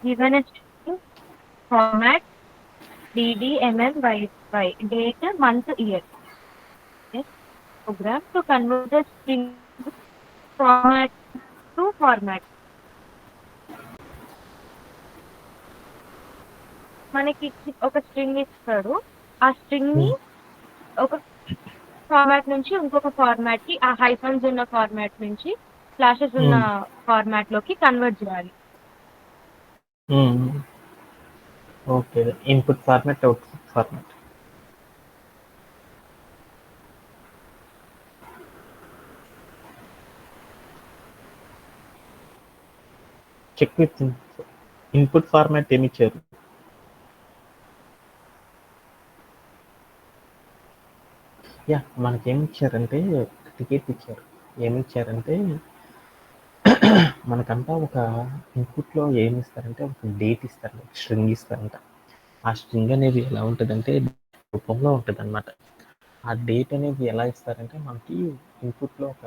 given a string format DDMMYY, date, month, year. Yes, program to convert the string format to format. మనకి ఒక string ఇస్తాడు. ఆ string ని ఒక format నుంచి ఇంకొక ఫార్మాట్ కి, ఆ హైఫన్స్ ఉన్న ఫార్మాట్ నుంచి స్లాషెస్ ఉన్న ఫార్మాట్ లోకి కన్వర్ట్ చేయాలి. Okay, input format, output format. Check with input format ఏమి ఇచ్చారు? యా, మనకేమి ఇచ్చారంటే టికెట్ ఇచ్చారు. ఏమి ఇచ్చారంటే మనకంతా ఒక ఇన్పుట్లో ఏమి ఇస్తారంటే ఒక డేట్ ఇస్తారు, స్ట్రింగ్ ఇస్తారంట. ఆ స్ట్రింగ్ అనేది ఎలా ఉంటుందంటే రూపంలో ఉంటుంది అనమాట. ఆ డేట్ అనేది ఎలా ఇస్తారంటే మనకి ఇన్పుట్లో ఒక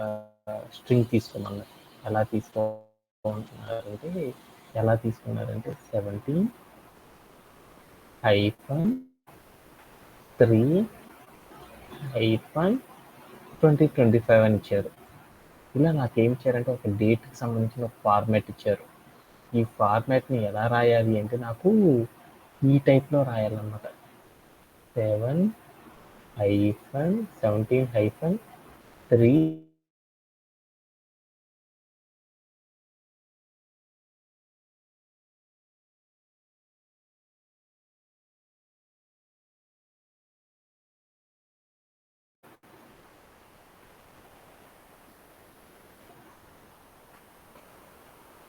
స్ట్రింగ్ తీసుకోమన్నారు. ఎలా తీసుకున్నారంటే 17-3-2025 అని ఇచ్చారు. ఇలా నాకేం ఇచ్చారంటే ఒక డేట్కి సంబంధించిన ఒక ఫార్మాట్ ఇచ్చారు. ఈ ఫార్మాట్ని ఎలా రాయాలి అంటే నాకు ఈ టైప్లో రాయాలన్నమాట. 17-3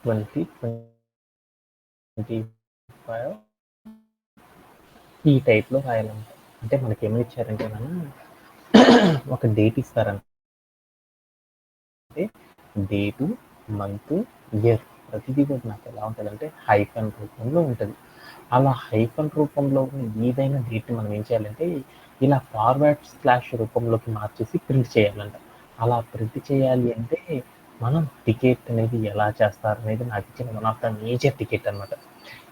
2025 ఈ టైప్లో రాయాలన్నమాట. అంటే మనకి ఏమని ఇచ్చారంటే ఒక డేట్ ఇస్తారంటే డేటు, మంత్, ఇయర్ ప్రతిదీ కూడా నాకు ఎలా ఉంటుందంటే హైఫన్ రూపంలో ఉంటుంది. అలా హైఫన్ రూపంలో ఉన్న ఏదైనా డేట్ని మనం ఏం చేయాలంటే ఇలా ఫార్వర్డ్ స్లాష్ రూపంలోకి మార్చేసి ప్రింట్ చేయాలంట. అలా ప్రింట్ చేయాలి అంటే మనం టికెట్ అనేది ఎలా చేస్తారు అనేది నాకు ఇచ్చిన one of the major ticket అనమాట.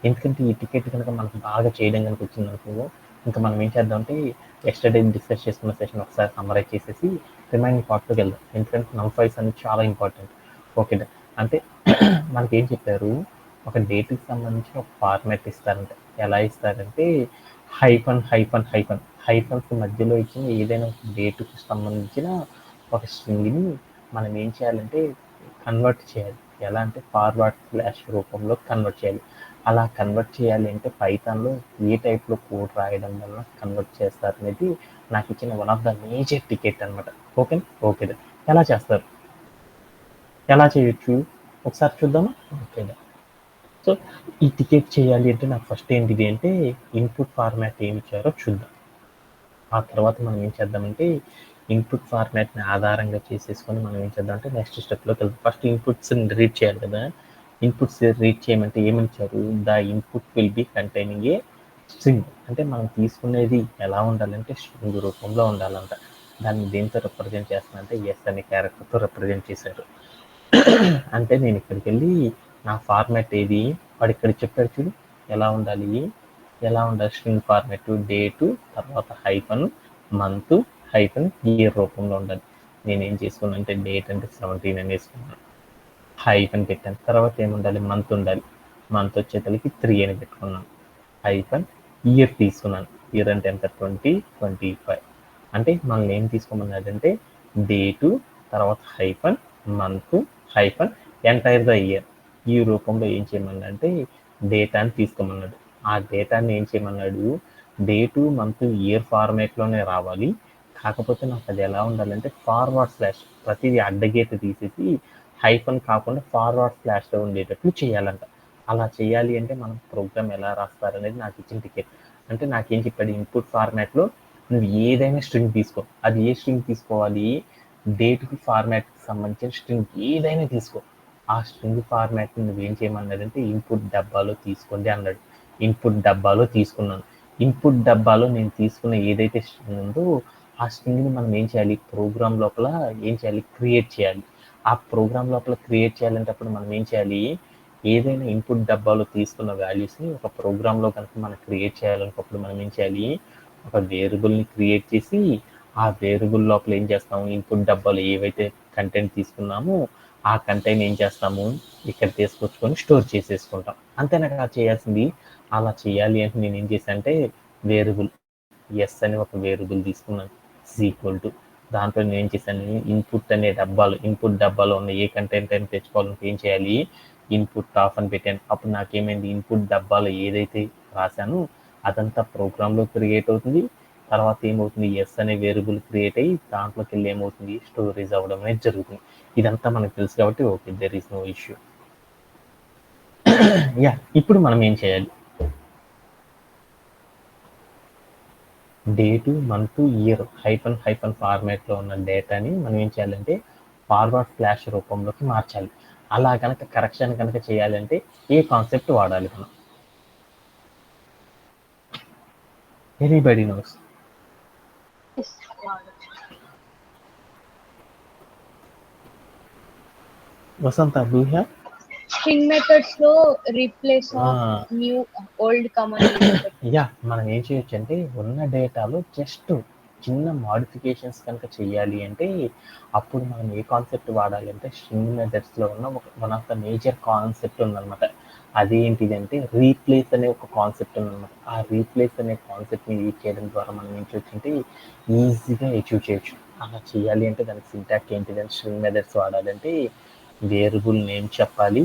ఎందుకంటే ఈ టికెట్ కనుక మనకు బాగా చేయడం కనుక వచ్చిందనుకో, ఇంకా మనం ఏం చేద్దామంటే ఎస్టర్డే డిస్కస్ చేసుకున్న సెషన్ ఒకసారి సమ్మరైజ్ చేసేసి రిమైనింగ్ పార్ట్లోకి వెళ్దాం. ఎందుకంటే నంబర్స్ అనేది చాలా ఇంపార్టెంట్. ఓకే, అంటే మనకి ఏం చెప్పారు, ఒక డేట్కి సంబంధించి ఒక ఫార్మాట్ ఇస్తారంట. ఎలా ఇస్తారంటే హైఫన్స్ మధ్యలో ఇచ్చిన ఏదైనా ఒక డేట్కి సంబంధించిన ఒక స్ట్రింగ్ని మనం ఏం చేయాలంటే కన్వర్ట్ చేయాలి. ఎలా అంటే ఫార్వర్డ్ స్లాష్ రూపంలో కన్వర్ట్ చేయాలి. అలా కన్వర్ట్ చేయాలి అంటే పైథాన్లో ఏ టైప్లో కోడ్ రాయడం వల్ల కన్వర్ట్ చేస్తారు అనేది నాకు ఇచ్చిన one of the major ticket అనమాట. ఓకే, ఎలా చేస్తారు, ఎలా చేయొచ్చు ఒకసారి చూద్దామా? ఓకే, సో ఈ టికెట్ చేయాలి అంటే నాకు ఫస్ట్ ఏంటిది అంటే ఇన్పుట్ ఫార్మాట్ ఏమి ఇచ్చారో చూద్దాం. ఆ తర్వాత మనం ఏం చేద్దామంటే ఇన్పుట్ ఫార్మాట్ని ఆధారంగా చేసేసుకొని మనం ఏం చేద్దామంటే నెక్స్ట్ స్టెప్లోకి వెళ్తాం. ఫస్ట్ ఇన్పుట్స్ని రీడ్ చేయాలి కదా. ఇన్పుట్స్ రీడ్ చేయమంటే ఏమని ఇచ్చారు, the input will be containing a string. అంటే మనం తీసుకునేది ఎలా ఉండాలంటే స్ట్రింగ్ రూపంలో ఉండాలంట. దాన్ని దేంతో రిప్రజెంట్ చేస్తానంటే ఎస్ అనే క్యారెక్టర్తో రిప్రజెంట్ చేశారు. అంటే నేను ఇక్కడికి వెళ్ళి నా ఫార్మాట్ ఏది వాడు ఇక్కడ చెప్పాడు చూడు, ఎలా ఉండాలి స్ట్రింగ్ ఫార్మాట్, డేటు తర్వాత హైఫన్, మంత్, హైఫన్, ఇయర్ రూపంలో ఉండాలి. నేనేం చేసుకున్నాను అంటే డేట్ అంటే 17 అని వేసుకున్నాను, హైఫన్ పెట్టాను. తర్వాత ఏముండాలి, మంత్ ఉండాలి. మంత్ వచ్చేతలకి 3 అని పెట్టుకున్నాను. హైఫన్ ఇయర్ తీసుకున్నాను. ఇయర్ అంటే ఎంత, 2025. అంటే మనల్ని ఏం తీసుకోమన్నాడంటే డేటు తర్వాత hyphen, month, hyphen, entire the year. ఈ రూపంలో ఏం చేయమన్నాడంటే డేటాని తీసుకోమన్నాడు. ఆ డేటాని ఏం చేయమన్నాడు, డేటు, మంత్, ఇయర్ ఫార్మేట్లోనే రావాలి. కాకపోతే నాకు అది ఎలా ఉండాలంటే ఫార్వర్డ్ స్లాష్, ప్రతిదీ అడ్డగీత తీసేసి హైఫన్ కాకుండా ఫార్వర్డ్ స్లాష్లో ఉండేటట్లు చేయాలంట. అలా చేయాలి అంటే మనం ప్రోగ్రామ్ ఎలా రాస్తారనేది నాకు ఇచ్చిన టికెట్. అంటే నాకేం చెప్పాడు, ఇన్పుట్ ఫార్మాట్లో నువ్వు ఏదైనా స్ట్రింగ్ తీసుకో. అది ఏ స్ట్రింగ్ తీసుకోవాలి, డేట్కి ఫార్మాట్కి సంబంధించిన స్ట్రింగ్ ఏదైనా తీసుకో. ఆ స్ట్రింగ్ ఫార్మాట్ నువ్వేం చేయమన్నాడంటే ఇన్పుట్ డబ్బాలో తీసుకోండి అన్నాడు. ఇన్పుట్ డబ్బాలో తీసుకున్నాను. ఇన్పుట్ డబ్బాలో నేను తీసుకున్న ఏదైతే స్ట్రింగ్ ఉందో ఆ స్ట్రింగ్ని మనం ఏం చేయాలి, ప్రోగ్రామ్ లోపల ఏం చేయాలి, క్రియేట్ చేయాలి. ఆ ప్రోగ్రామ్ లోపల క్రియేట్ చేయాలంటే అప్పుడు మనం ఏం చేయాలి, ఏదైనా ఇన్పుట్ డబ్బాలో తీసుకున్న వాల్యూస్ని ఒక ప్రోగ్రాంలో కనుక మనం క్రియేట్ చేయాలనుకున్నప్పుడు మనం ఏం చేయాలి, ఒక వేరియబుల్ని క్రియేట్ చేసి ఆ వేరియబుల్ లోపల ఏం చేస్తాము, ఇన్పుట్ డబ్బాలో ఏవైతే కంటెంట్ తీసుకున్నామో ఆ కంటెంట్ ఏం చేస్తాము, ఇక్కడ తీసుకొచ్చుకొని స్టోర్ చేసేసుకుంటాం. అంతేనా కాదు చేయాల్సింది. అలా చేయాలి అంటే నేను ఏం చేశాను అంటే వేరియబుల్ ఎస్ అని ఒక వేరియబుల్ తీసుకున్నాను, ఈక్వల్ టు దాంట్లో నేను ఏం చేశాను, ఇన్పుట్ డబ్బాలో ఉన్న ఏ కంటెంట్ అని తెచ్చుకోవాలంటే ఏం చేయాలి, ఇన్పుట్ ఆఫ్ అని పెట్టాను. అప్పుడు నాకేమైంది, ఇన్పుట్ డబ్బాలో ఏదైతే రాశానో అదంతా ప్రోగ్రాంలో క్రియేట్ అవుతుంది. తర్వాత ఏమవుతుంది, ఎస్ అనే వేరియబుల్ క్రియేట్ అయ్యి దాంట్లోకి వెళ్ళి ఏమవుతుంది, స్టోరేజ్ అవ్వడం అనేది జరుగుతుంది. ఇదంతా మనకు తెలుసు కాబట్టి okay, there is no issue. Yeah, ఇప్పుడు మనం ఏం చేయాలి, డేటు, మంత్, ఇయర్ హైఫన్ ఫార్మాట్లో ఉన్న డేటాని మనం ఏం చేయాలంటే ఫార్వర్డ్ ఫ్లాష్ రూపంలోకి మార్చాలి. అలా కనుక కరెక్షన్ కనుక చేయాలంటే ఏ కాన్సెప్ట్ వాడాలి మనం? Anybody knows? Vasantha, do you have? String methods లో replace of new old command. Yeah, మనం ఏం చేయొచ్చు అంటే ఉన్న డేటాలో జస్ట్ చిన్న మాడిఫికేషన్స్ కనుక చేయాలి అంటే అప్పుడు మనం ఏ కాన్సెప్ట్ వాడాలి అంటే స్ట్రింగ్ మెథడ్స్లో ఉన్న one of the major concept ఉందన్నమాట. అదేంటిదంటే రీప్లేస్ అనే ఒక కాన్సెప్ట్ ఉందన్నమాట. ఆ రీప్లేస్ అనే కాన్సెప్ట్ని యూజ్ చేయడం ద్వారా మనం ఏం చేయొచ్చు అంటే ఈజీగా అచీవ్ చేయొచ్చు. అలా చేయాలి అంటే దానికి సింటాక్స్ ఏంటిదంటే స్ట్రింగ్ మెథడ్స్ వాడాలంటే వేరియబుల్ నేమ్ చెప్పాలి,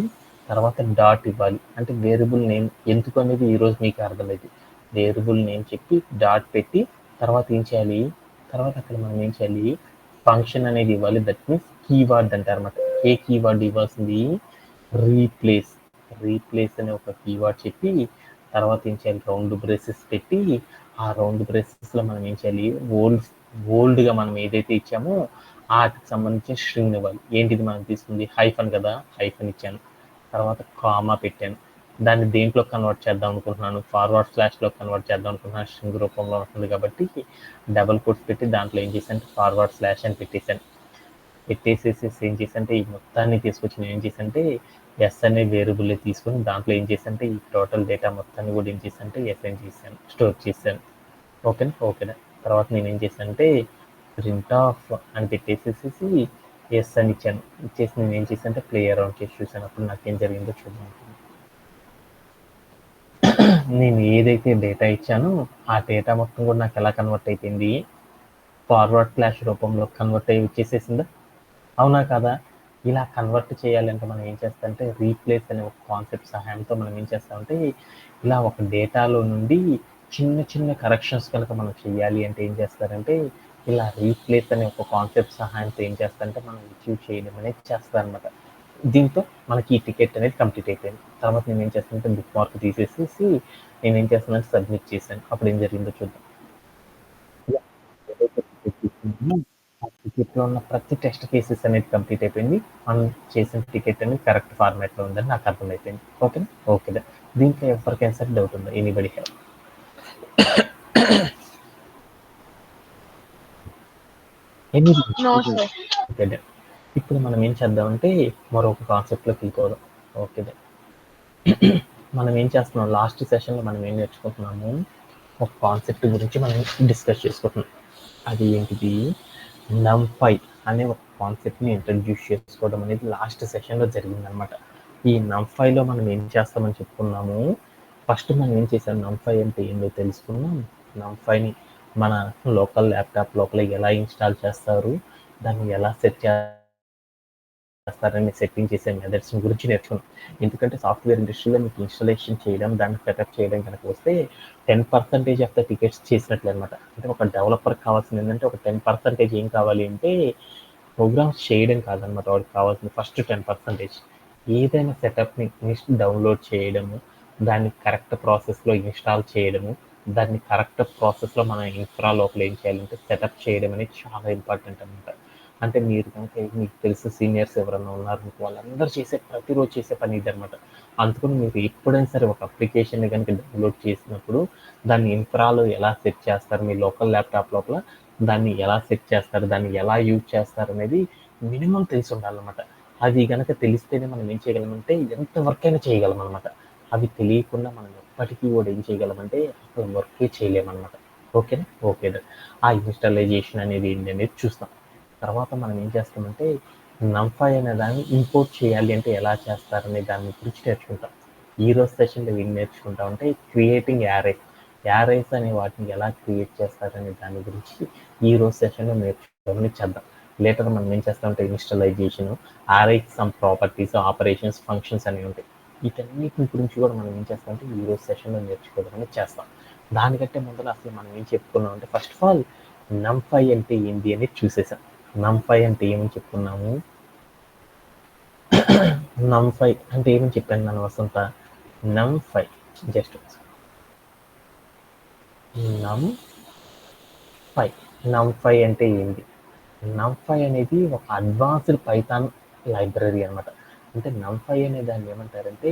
తర్వాత డాట్ ఇవ్వాలి. అంటే వేరియబుల్ నేమ్ ఎందుకు అనేది ఈరోజు మీకు అర్థమైంది. వేరియబుల్ నేమ్ చెప్పి డాట్ పెట్టి తర్వాత ఏం చేయాలి, తర్వాత అక్కడ మనం ఏం చేయాలి, ఫంక్షన్ అనేది ఇవ్వాలి. దట్ మీన్స్ కీవర్డ్ అంటారు అన్నమాట. ఏ కీవర్డ్ ఇవ్వాల్సింది, రీప్లేస్ అనే ఒక కీవర్డ్ చెప్పి తర్వాత ఏం చేయాలి, రౌండ్ బ్రేసెస్ పెట్టి ఆ రౌండ్ బ్రేసెస్లో మనం ఏం చేయాలి, ఓల్డ్గా మనం ఏదైతే ఇచ్చామో వాటికి సంబంధించిన స్ట్రింగ్ ఇవ్వాలి. ఏంటిది మనం తీసుకుంది, హైఫన్ కదా, హైఫన్ ఇచ్చాను, తర్వాత కామా పెట్టాను. దాన్ని దేంట్లో కన్వర్ట్ చేద్దాం అనుకుంటున్నాను, ఫార్వర్డ్ స్లాష్లో కన్వర్ట్ చేద్దాం అనుకుంటున్నాను, స్ట్రింగ్ రూపంలో ఉంటుంది కాబట్టి డబల్ కోట్స్ పెట్టి దాంట్లో ఏం చేశాను, ఫార్వర్డ్ స్లాష్ అని పెట్టేసేసి ఏం చేశానంటే ఈ మొత్తాన్ని తీసుకొచ్చి నేను ఏం చేశానంటే ఎస్ అనే వేరియబుల్ తీసుకొని దాంట్లో ఏం చేశానంటే ఈ టోటల్ డేటా మొత్తాన్ని కూడా ఏం చేశానంటే ఎస్ఎన్ చేశాను, స్టోర్ చేశాను. ఓకేనా. తర్వాత నేను ఏం చేశానంటే ప్రింట్ ఆఫ్ అని పెట్టేసేసి ఎస్ అని ఇచ్చాను. ఇచ్చేసి నేను ఏం చేశానంటే ప్లే అరౌండ్ చేసి చూసాను. అప్పుడు నాకేం జరిగిందో చూద్దాం. నేను ఏదైతే డేటా ఇచ్చానో ఆ డేటా మొత్తం కూడా నాకు ఎలా కన్వర్ట్ అయిపోయింది, ఫార్వర్డ్ ఫ్లాష్ రూపంలో కన్వర్ట్ అయ్యి వచ్చేసేసిందా, అవునా కదా? ఇలా కన్వర్ట్ చేయాలంటే మనం ఏం చేస్తామంటే రీప్లేస్ అనే ఒక కాన్సెప్ట్ సహాయంతో మనం ఏం చేస్తామంటే ఇలా ఒక డేటాలో నుండి చిన్న చిన్న కరెక్షన్స్ కనుక మనం చేయాలి అంటే ఏం చేస్తారంటే ఇలా రీప్లేస్ అనే ఒక కాన్సెప్ట్ సహాయంతో ఏం చేస్తారంటే మనం అచీవ్ చేయడం అనేది చేస్తారనమాట. దీంతో మనకి ఈ టికెట్ అనేది కంప్లీట్ అయిపోయింది. తర్వాత నేను ఏం చేస్తానంటే బుక్ మార్క్ తీసేసి నేను ఏం చేస్తానంటే సబ్మిట్ చేశాను. అప్పుడు ఏం జరిగిందో చూద్దాం. ఆ టికెట్లో ఉన్న ప్రతి టెస్ట్ కేసెస్ అనేది కంప్లీట్ అయిపోయింది. మనం చేసిన టికెట్ అనేది కరెక్ట్ ఫార్మాట్లో ఉందని నాకు అర్థమైపోయింది. ఓకేదా. దీంట్లో ఎవరికైనా సరే డౌట్ ఉందా, ఎనీబడి హ్యావ్? ఓకేదా. ఇప్పుడు మనం ఏం చేద్దామంటే మరొక కాన్సెప్ట్లోకి వెళ్ళిపోదాం. ఓకేదా. మనం ఏం చేస్తున్నాం, లాస్ట్ సెషన్లో మనం ఏం నేర్చుకుంటున్నాము, ఒక కాన్సెప్ట్ గురించి మనం డిస్కస్ చేసుకుంటున్నాం. అది ఏంటిది, NumPy అనే ఒక కాన్సెప్ట్ని ఇంట్రడ్యూస్ చేసుకోవడం అనేది లాస్ట్ సెషన్లో జరిగిందనమాట. ఈ NumPyలో మనం ఏం చేస్తామని చెప్పుకున్నాము. ఫస్ట్ మనం ఏం చేసాం, NumPy అంటే ఏంటో తెలుసుకున్నాం. NumPyని మన లోకల్ ల్యాప్టాప్ లోపల ఎలా ఇన్స్టాల్ చేస్తారు, దాన్ని ఎలా సెట్ చేస్తారని సెట్టింగ్ చేసే మెథడ్స్ గురించి నేర్చుకున్నాం. ఎందుకంటే సాఫ్ట్వేర్ ఇండస్ట్రీలో మీకు ఇన్స్టాలేషన్ చేయడం, దాన్ని సెటప్ చేయడం కనుక వస్తే 10% ఆఫ్ ద టికెట్స్ చేసినట్లు అనమాట. అంటే ఒక డెవలపర్కి కావాల్సింది ఏంటంటే ఒక 10% ఏం కావాలి అంటే ప్రోగ్రామ్స్ చేయడం కాదనమాట. వాడికి కావాల్సింది ఫస్ట్ 10% ఏదైనా సెటప్ని డౌన్లోడ్ చేయడము, దాన్ని కరెక్ట్ ప్రాసెస్లో ఇన్స్టాల్ చేయడము, దాన్ని కరెక్ట్ ప్రాసెస్లో మన ఇన్ఫ్రా లోపల ఏం చేయాలంటే సెటప్ చేయడం అనేది చాలా ఇంపార్టెంట్ అనమాట. అంటే మీరు కనుక మీకు తెలిసిన సీనియర్స్ ఎవరైనా ఉన్నారు వాళ్ళందరూ ప్రతిరోజు చేసే పని ఇది అనమాట. అందుకని మీరు ఎప్పుడైనా సరే ఒక అప్లికేషన్ని కనుక డౌన్లోడ్ చేసినప్పుడు దాన్ని ఇన్ఫ్రాలో ఎలా సెట్ చేస్తారు, మీ లోకల్ ల్యాప్టాప్ లోపల దాన్ని ఎలా సెట్ చేస్తారు, దాన్ని ఎలా యూజ్ చేస్తారు అనేది మినిమం తెలిసి ఉండాలన్నమాట. అది గనక తెలిస్తేనే మనం ఏం చేయగలమంటే ఎంత వర్క్ అయినా చేయగలం అనమాట. అవి తెలియకుండా మనం ఎప్పటికీ కూడా ఏం చేయగలమంటే అసలు వర్కే చేయలేమనమాట. ఓకేనా? Okay done. ఆ ఇన్‌స్టాలైజేషన్ అనేది ఏంటి అనేది చూస్తాం. తర్వాత మనం ఏం చేస్తామంటే నంపై అనే దాన్ని ఇంపోర్ట్ చేయాలి అంటే ఎలా చేస్తారనే దాని గురించి నేర్చుకుంటాం. ఈరోజు సెషన్‌లో ఏం నేర్చుకుంటామంటే క్రియేటింగ్ యారేస్ అనే వాటిని ఎలా క్రియేట్ చేస్తారనే దాని గురించి ఈరోజు సెషన్‌లో చేద్దాం. లేటర్ మనం ఏం చేస్తామంటే ఇన్‌స్టాలైజేషన్, యారేకి సమ్ ప్రాపర్టీస్, ఆపరేషన్స్, ఫంక్షన్స్ అనేవి ఉంటాయి. వీటన్నిటి గురించి కూడా మనం ఏం చేస్తామంటే ఈరోజు సెషన్‌లో నేర్చుకోవడం చేస్తాం. దానికంటే ముందర అసలు మనం ఏం చెప్పుకున్నాం అంటే ఫస్ట్ ఆఫ్ ఆల్ నంపై అంటే ఏంటి అనేది చూసేసాం. నంపై అంటే ఏమని చెప్పుకున్నాము? నంపై అంటే ఏమని చెప్పాను నన్ను వసంత? నంపై జస్ట్ నంపై అంటే ఏంటి? నంపై అనేది ఒక అడ్వాన్స్డ్ పైథాన్ లైబ్రరీ అనమాట. అంటే నంపై అనే దాన్ని ఏమంటారంటే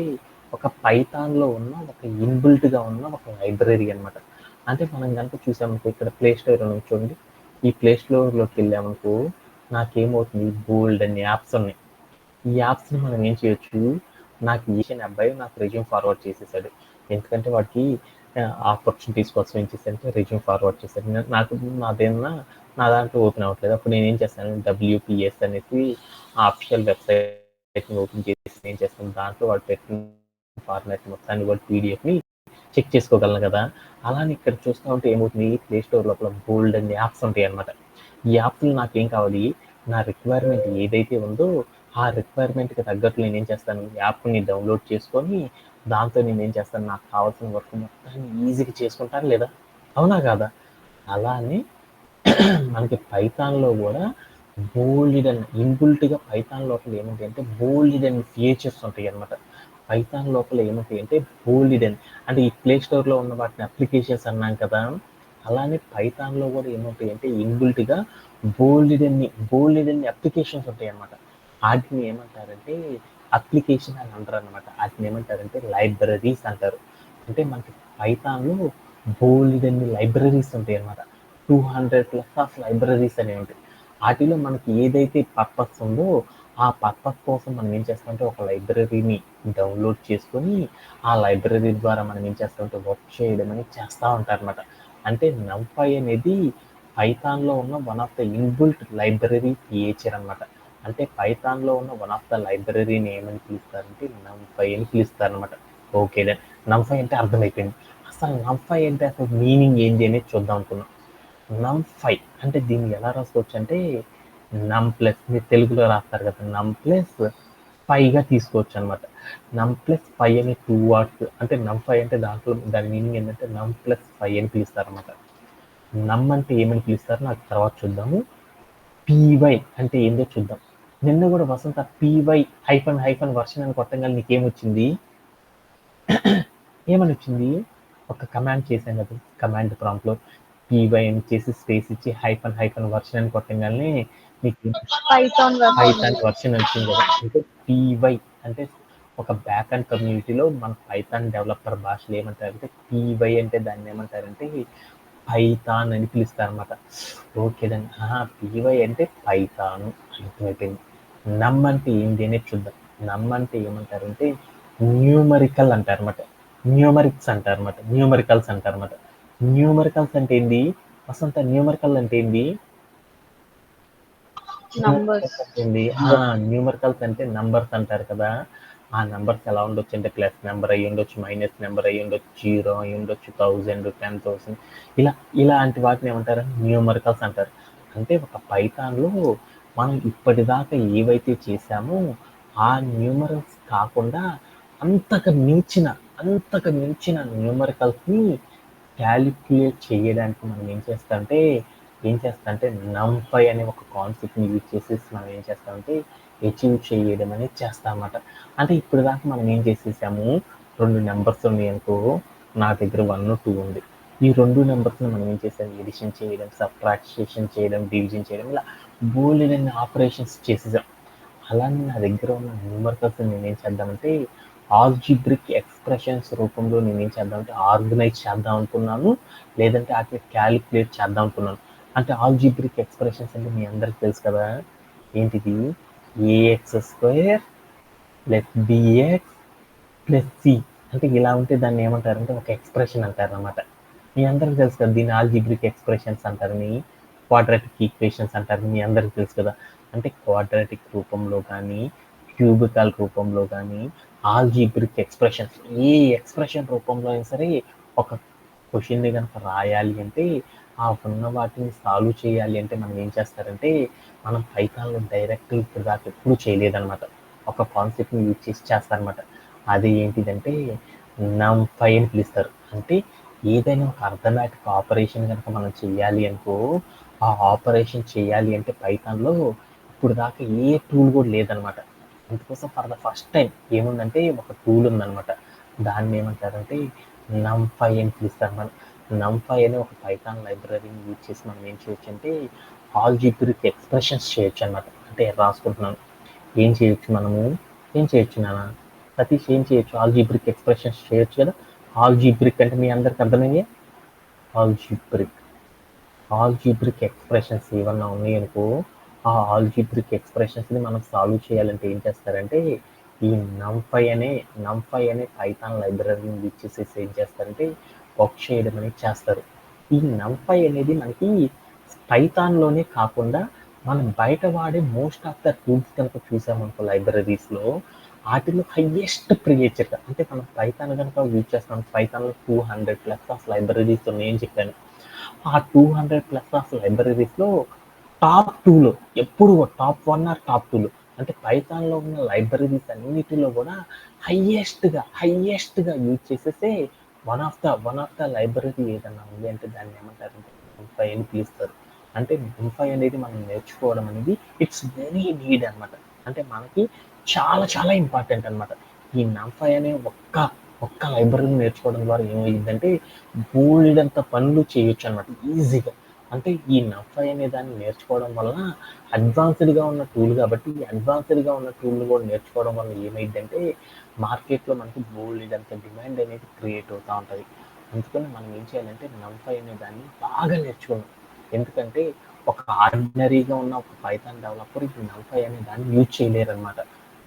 ఒక పైథాన్లో ఉన్న ఒక ఇన్బిల్ట్గా ఉన్న ఒక లైబ్రరీ అనమాట. అంటే మనం కనుక చూసామనుకో ఇక్కడ ప్లే స్టోర్ ఉంది చూడండి. ఈ ప్లే స్టోర్లోకి వెళ్ళామనుకో నాకేమవుతుంది బోల్డ్ అన్ని యాప్స్ ఉన్నాయి. ఈ యాప్స్ని మనం ఏం చేయొచ్చు, నాకు ఈషన్ అబ్బాయి నాకు రెజ్యూమ్ ఫార్వర్డ్ చేసేసాడు. ఎందుకంటే వాడికి ఆపర్చునిటీస్ కోసం ఏం చేశానంటే రెజ్యూమ్ ఫార్వర్డ్ చేశాడు. నాకు నా దాంట్లో ఓపెన్ అవ్వట్లేదు. అప్పుడు నేను ఏం చేస్తాను WPS అనేసి ఆఫిషియల్ వెబ్సైట్ని ఓపెన్ చేసి ఏం చేస్తాను దాంట్లో వాడు పెట్టిన ఫార్మాట్ మొత్తాన్ని కూడా పీడిఎఫ్ని చెక్ చేసుకోగలను కదా. అలానే ఇక్కడ చూస్తూ ఉంటే ఏమవుతుంది ప్లే స్టోర్ లోపల బోల్డ్ అన్ని యాప్స్ ఉంటాయి అనమాట. ఈ యాప్స్లో నాకేం కావాలి, నా రిక్వైర్మెంట్ ఏదైతే ఉందో ఆ రిక్వైర్మెంట్కి తగ్గట్లు నేను ఏం చేస్తాను యాప్ని డౌన్లోడ్ చేసుకొని దాంతో నేను ఏం చేస్తాను నాకు కావాల్సిన వర్క్ మొత్తాన్ని ఈజీగా చేసుకుంటాను లేదా, అవునా కాదా? అలానే మనకి పైథాన్లో కూడా బోల్డ్ అండ్ ఇన్బుల్ట్గా పైథాన్ లోపల ఏముంటాయి అంటే బోల్డ్ అండ్ ఫీచర్స్ ఉంటాయి అనమాట. పైథాన్ లోపల ఏముంటాయి అంటే బోల్డ్ అండ్ అంటే ఈ ప్లే స్టోర్లో ఉన్న వాటిని అప్లికేషన్స్ అన్నాం కదా, అలానే పైథాన్లో కూడా ఏముంటాయి అంటే ఇన్బుల్ట్గా బోల్డ్ అండ్ అప్లికేషన్స్ ఉంటాయి అనమాట. వాటిని ఏమంటారంటే అప్లికేషన్ అని అంటారు అనమాట. వాటిని ఏమంటారంటే లైబ్రరీస్ అంటారు. అంటే మనకి పైథాన్లో బోల్డ్ అన్ని లైబ్రరీస్ ఉంటాయి అనమాట. 200+ ఆఫ్ లైబ్రరీస్ అనేవి ఉంటాయి. వాటిలో మనకి ఏదైతే పర్పస్ ఉందో ఆ పర్పస్ కోసం మనం ఏం చేస్తామంటే ఒక లైబ్రరీని డౌన్లోడ్ చేసుకొని ఆ లైబ్రరీ ద్వారా మనం ఏం చేస్తామంటే వర్క్ చేయడం అనేది చేస్తూ ఉంటారనమాట. అంటే నంపై అనేది పైథాన్లో ఉన్న one of the inbuilt library feature అనమాట. అంటే పైథాన్లో ఉన్న వన్ ఆఫ్ ద లైబ్రరీని ఏమని పిలుస్తారంటే నంపై అని పిలుస్తారనమాట. ఓకే దెన్ నంపై అంటే అర్థమైపోయింది. అసలు నంపై అంటే అసలు మీనింగ్ ఏంటి అనేది చూద్దాం అనుకున్నాం. నం5 అంటే దీన్ని ఎలా రాసుకోవచ్చు అంటే నమ్ ప్లస్ మీరు తెలుగులో రాస్తారు కదా నమ్+5గా తీసుకోవచ్చు అనమాట. నమ్+5 అనే 2 వర్డ్స్ అంటే నం5 అంటే దాంట్లో దాని మీనింగ్ ఏంటంటే నమ్+5 అని పిలుస్తారు అనమాట. నమ్ అంటే ఏమని పిలుస్తారో నాకు తర్వాత చూద్దాము. పీవై అంటే ఏందో చూద్దాం. నిన్న కూడా వసంత పీవై హైఫన్ వర్షన్ అని కొట్టంగానే నీకేమొచ్చింది, ఏమని వచ్చింది? ఒక కమాండ్ చేశాం కదా కమాండ్ ప్రాంప్ట్లో పీవై అని చేసి స్పేస్ ఇచ్చి హైఫన్ వర్షన్ అని కొట్టంగానే మీకు పైథాన్ వర్షన్ వచ్చింది కదా. అంటే పీవై అంటే ఒక బ్యాక్ అండ్ కమ్యూనిటీలో మన పైథాన్ డెవలపర్ భాషలో ఏమంటారంటే పీవై అంటే దాన్ని ఏమంటారంటే పైథాన్ అని పిలుస్తారు అనమాట. ఓకే దాన్ని పీవై అంటే పైథాను అర్థమైపోయింది. నమ్ అంటే ఏంటి అనేది చూద్దాం. నమ్ అంటే ఏమంటారంటే న్యూమరికల్ అంటారన్నమాట. న్యూమరికల్స్ అంటారన్నమాట. న్యూమరికల్స్ అంటే ఏంటి వసంత? న్యూమరికల్ అంటే ఏంటి? నంబర్స్. న్యూమరికల్స్ అంటే నంబర్స్ అంటారు కదా. ఆ నంబర్స్ ఎలా ఉండొచ్చు అంటే ప్లస్ నెంబర్ అయ్యి ఉండొచ్చు, మైనస్ నెంబర్ అయ్యి ఉండొచ్చు, 0 అయ్యి ఉండొచ్చు, 1000, 10,000 ఇలాంటి వాటిని ఏమంటారు న్యూమరికల్స్ అంటారు. అంటే ఒక పైథాన్లో మనం ఇప్పటిదాకా ఏవైతే చేసామో ఆ న్యూమరల్స్ కాకుండా అంతకు మించిన న్యూమరికల్స్ని క్యాలిక్యులేట్ చేయడానికి మనం ఏం చేస్తామంటే నంపై అనే ఒక కాన్సెప్ట్ని యూజ్ చేసేసి మనం ఏం చేస్తామంటే అచీవ్ చేయడం అనేది చేస్తామన్నమాట. అంటే ఇప్పుడు దాకా మనం ఏం చేసేసాము, 2 నెంబర్స్ ఉన్నాయి అనుకో, నా దగ్గర 1, 2 ఉంది. ఈ 2 నెంబర్స్ని మనం ఏం చేసాము ఎడిషన్ చేయడం, సబ్ట్రాక్షన్ చేయడం, డివిజన్ చేయడం ఇలా బోలెడన్ని ఆపరేషన్స్ చేసేసాం. అలానే నా దగ్గర ఉన్న న్యూమరికల్స్ నేనేం చేద్దామంటే ఆల్జీబ్రిక్ ఎక్స్ప్రెషన్స్ రూపంలో నేనేం చేద్దామంటే ఆర్గనైజ్ చేద్దాం అనుకున్నాను, లేదంటే వాటిని క్యాలిక్యులేట్ చేద్దాం అనుకున్నాను. అంటే ఆల్జీబ్రిక్ ఎక్స్ప్రెషన్స్ అంటే మీ అందరికి తెలుసు కదా ఏంటిది, a x square plus b x plus c. అంటే ఇలా ఉంటే దాన్ని ఏమంటారంటే ఒక ఎక్స్ప్రెషన్ అంటారు అనమాట. మీ అందరికి తెలుసు కదా, దీన్ని ఆల్జిబ్రిక్ ఎక్స్ప్రెషన్స్ అంటారని, క్వాడ్రాటిక్ ఈక్వేషన్స్ అంటారు, మీ అందరికి తెలుసు కదా. అంటే క్వాడ్రాటిక్ రూపంలో కానీ క్యూబికల్ రూపంలో కానీ ఆల్జిబ్రిక్ ఎక్స్ప్రెషన్స్ ఏ ఎక్స్ప్రెషన్ రూపంలో అయినా సరే ఒక క్వశ్చన్ని కనుక రాయాలి అంటే, ఆ ఉన్న వాటిని సాల్వ్ చేయాలి అంటే మనం ఏం చేస్తారంటే, మనం పైథాన్లో డైరెక్ట్ ఇప్పుడు దాకా ఎప్పుడు చేయలేదన్నమాట. ఒక కాన్సెప్ట్ని యూజ్ చేసి చేస్తారనమాట. అది ఏంటిదంటే NumPy అని పిలుస్తారు. అంటే ఏదైనా ఒక అర్థమెటిక్ ఆపరేషన్ కనుక మనం చేయాలి అనుకో, ఆ ఆపరేషన్ చేయాలి అంటే పైథాన్లో ఇప్పుడు దాకా ఏ టూల్ కూడా లేదనమాట. అందుకోసం ఫర్ ద ఫస్ట్ టైం ఏముందంటే ఒక టూల్ ఉందన్నమాట. దాన్ని ఏమంటారంటే NumPy అని పిలుస్తారు. మనం NumPy అనే ఒక పైథాన్ లైబ్రరీని యూజ్ చేసి మనం ఏం చేయొచ్చు అంటే ఆల్జిబ్రిక్ ఎక్స్ప్రెషన్స్ చేయొచ్చు అనమాట. అంటే రాసుకుంటున్నాను, ఏం చేయొచ్చు మనము, ఏం చేయొచ్చు నాన్న సతీష్, ఏం చేయొచ్చు, ఆల్జిబ్రిక్ ఎక్స్ప్రెషన్స్ చేయొచ్చు కదా. ఆల్జిబ్రిక్ అంటే మీ అందరికి అర్థమైంది. ఆల్జిబ్రిక్ ఎక్స్ప్రెషన్స్ ఏమన్నా ఉన్నాయి అనుకో, ఆ ఆల్జిబ్రిక్ ఎక్స్ప్రెషన్స్ని మనం సాల్వ్ చేయాలంటే ఏం చేస్తారంటే ఈ NumPy అనే పైథాన్ లైబ్రరీని యూజ్ చేసేసి ఏం చేస్తారంటే వర్క్ చేయడం అనేది చేస్తారు. ఈ NumPy అనేది మనకి పైథాన్లోనే కాకుండా మనం బయట వాడే మోస్ట్ ఆఫ్ ద టూల్స్ కనుక చూసామనుకో లైబ్రరీస్లో, వాటిలో హయ్యెస్ట్ ప్రియేచర్గా, అంటే మనం పైథాన్ కనుక యూజ్ చేస్తాం. పైథాన్లో 200+ ఆఫ్ లైబ్రరీస్ ఉన్నాయని చెప్పాను. ఆ 200+ ఆఫ్ లైబ్రరీస్లో టాప్ 2లో ఎప్పుడు టాప్ 1 ఆర్ టాప్ 2లో, అంటే పైథాన్లో ఉన్న లైబ్రరీస్ అన్నిటిలో కూడా హయ్యెస్ట్గా యూజ్ చేసేసే వన్ ఆఫ్ ద లైబ్రరీ ఏదన్నా ఉంది అంటే దాన్ని ఏమంటారంటే NumPy అని పిలుస్తారు. అంటే NumPy అనేది మనం నేర్చుకోవడం అనేది ఇట్స్ వెరీ నీడ్ అనమాట. అంటే మనకి చాలా చాలా ఇంపార్టెంట్ అనమాట. ఈ NumPy అనే ఒక్క లైబ్రరీని నేర్చుకోవడం ద్వారా ఏమైందంటే బోలెడంత పనులు చేయొచ్చు అనమాట ఈజీగా. అంటే ఈ NumPy అనే దాన్ని నేర్చుకోవడం వలన అడ్వాన్స్డ్గా ఉన్న టూల్ కాబట్టి, ఈ అడ్వాన్స్డ్గా ఉన్న టూల్ని కూడా నేర్చుకోవడం వల్ల ఏమైందంటే మార్కెట్లో మనకి బోలెడంత డిమాండ్ అనేది క్రియేట్ అవుతూ ఉంటుంది. అందుకని మనం ఏం చేయాలంటే NumPy అనే దాన్ని బాగా నేర్చుకున్నాం. ఎందుకంటే ఒక ఆర్డినరీగా ఉన్న ఒక పైథాన్ డెవలపర్ ఈ NumPy అనే దాన్ని యూజ్ చేయలేరు అనమాట.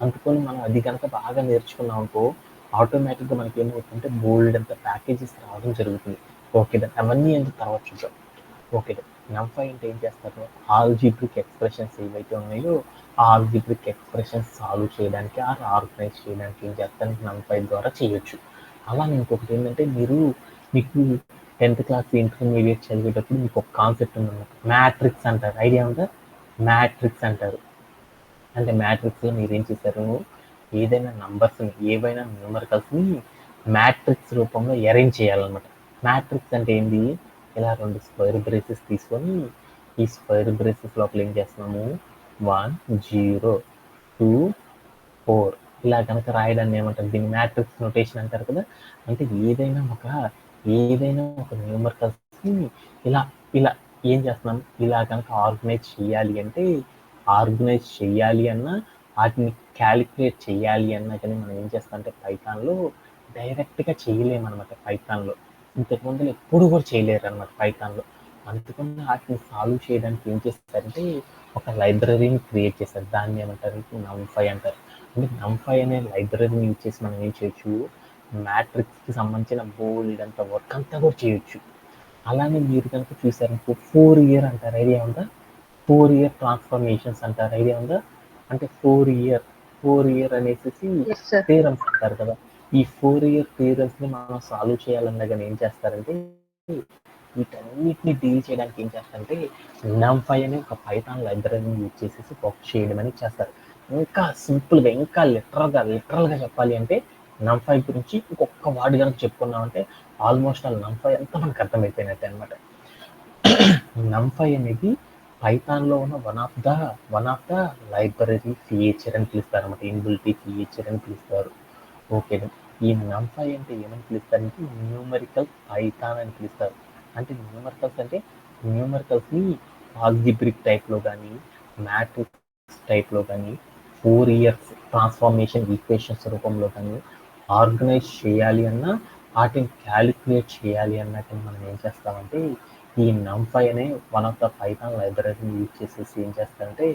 అందుకని మనం అది కనుక బాగా నేర్చుకున్నాం అనుకో, ఆటోమేటిక్గా మనకి ఏమవుతుందంటే బోల్డ్ ప్యాకేజెస్ రావడం జరుగుతుంది. ఓకే దెన్ అవన్నీ ఎందుకు తర్వాత చూద్దాం. ఓకే దెన్ NumPy అంటే ఏం చేస్తారు, ఆల్జిబ్రిక్ ఎక్స్ప్రెషన్స్ ఏవైతే ఉన్నాయో ఆ ఆల్జిబ్రిక్ ఎక్స్ప్రెషన్స్ సాల్వ్ చేయడానికి ఆర్గనైజ్ చేయడానికి ఏం చేస్తారు NumPy ద్వారా చేయొచ్చు. అలానే ఇంకొకటి ఏంటంటే మీకు 10th క్లాస్ ఇంటర్మీడియట్ చదివేటప్పుడు మీకు ఒక కాన్సెప్ట్ ఉందన్నమాట, మ్యాట్రిక్స్ అంటారు. ఐడియా ఉందా? మ్యాట్రిక్స్ అంటారు. అంటే మ్యాట్రిక్స్లో మీరు ఏం చేశారు, ఏదైనా నంబర్స్ని, ఏవైనా న్యూమరికల్స్ని మ్యాట్రిక్స్ రూపంలో అరేంజ్ చేయాలన్నమాట. మ్యాట్రిక్స్ అంటే ఏంటి, ఇలా 2 స్క్వేర్ బ్రేసెస్ తీసుకొని ఈ స్క్వేర్ బ్రేసెస్ లోపల ఏం చేస్తున్నాము 1 0 2 4 ఇలా కనుక రాయడాన్ని ఏమంటారు, దీన్ని మ్యాట్రిక్స్ నోటేషన్ అంటారు కదా. అంటే ఏదైనా ఒక న్యూమరికల్స్ని ఇలా ఇలా ఏం చేస్తున్నాం, ఇలా కనుక ఆర్గనైజ్ చేయాలి అన్నా వాటిని క్యాలిక్యులేట్ చేయాలి అన్నా కానీ మనం ఏం చేస్తాం అంటే పైథాన్లో డైరెక్ట్గా చేయలేమన్నమాట. పైథాన్లో ఇంతకుముందు ఎప్పుడు కూడా చేయలేరు అనమాట పైథాన్లో. అందుకని వాటిని సాల్వ్ చేయడానికి ఏం చేస్తారంటే ఒక లైబ్రరీని క్రియేట్ చేస్తారు. దాన్ని ఏమంటారంటే NumPy అంటారు. అంటే NumPy అనే లైబ్రరీని యూజ్ చేసి మనం ఏం చేయొచ్చు, మ్యాట్రిక్స్కి సంబంధించిన బోల్డ్ అంత వర్క్ అంతా కూడా చేయొచ్చు. అలానే మీరు కనుక చూసారనుకో 4 ఇయర్ అంటారు, ఐడియా ఉందా? 4 ఇయర్ ట్రాన్స్ఫర్మేషన్స్ అంటారు, ఐడియా ఉందా? అంటే 4 ఇయర్ అనేసి Yes, sir. థీరమ్స్ అంటారు కదా. ఈ 4 ఇయర్ థీరమ్స్ని మనం సాల్వ్ చేయాలన్నా కానీ ఏం చేస్తారంటే వీటన్నిటిని డీల్ చేయడానికి ఏం చేస్తారంటే NumPy అనే ఒక పైథాన్ లైబ్రరీని యూజ్ చేసేసి వర్క్ చేయడం అనేది చేస్తారు. ఇంకా సింపుల్గా, ఇంకా లిటరల్గా చెప్పాలి అంటే NumPy గురించి ఇంకొక వార్డు కనుక చెప్పుకున్నామంటే ఆల్మోస్ట్ NumPy అంతా మనకు అర్థమైపోయినట్టే అనమాట. NumPy అనేది పైథాన్లో ఉన్న one of the library feature అని పిలుస్తారు అనమాట. ఇన్బిల్టీ ఫీచర్ అని పిలుస్తారు. ఓకే, ఈ NumPy అంటే ఏమని పిలుస్తారంటే న్యూమరికల్ పైథాన్ అని పిలుస్తారు. అంటే న్యూమరికల్స్ని ఆల్జిబ్రిక్ టైప్లో కానీ మ్యాట్రిక్స్ టైప్లో కానీ 4 ఇయర్స్ ట్రాన్స్ఫార్మేషన్ ఈక్వేషన్స్ రూపంలో కానీ ఆర్గనైజ్ చేయాలి అన్నా వాటిని క్యాలిక్యులేట్ చేయాలి అన్నట్టు మనం ఏం చేస్తామంటే ఈ NumPy అనే వన్ ఆఫ్ ద పైథాన్ లైబ్రరీని యూజ్ చేసేసి ఏం చేస్తారంటే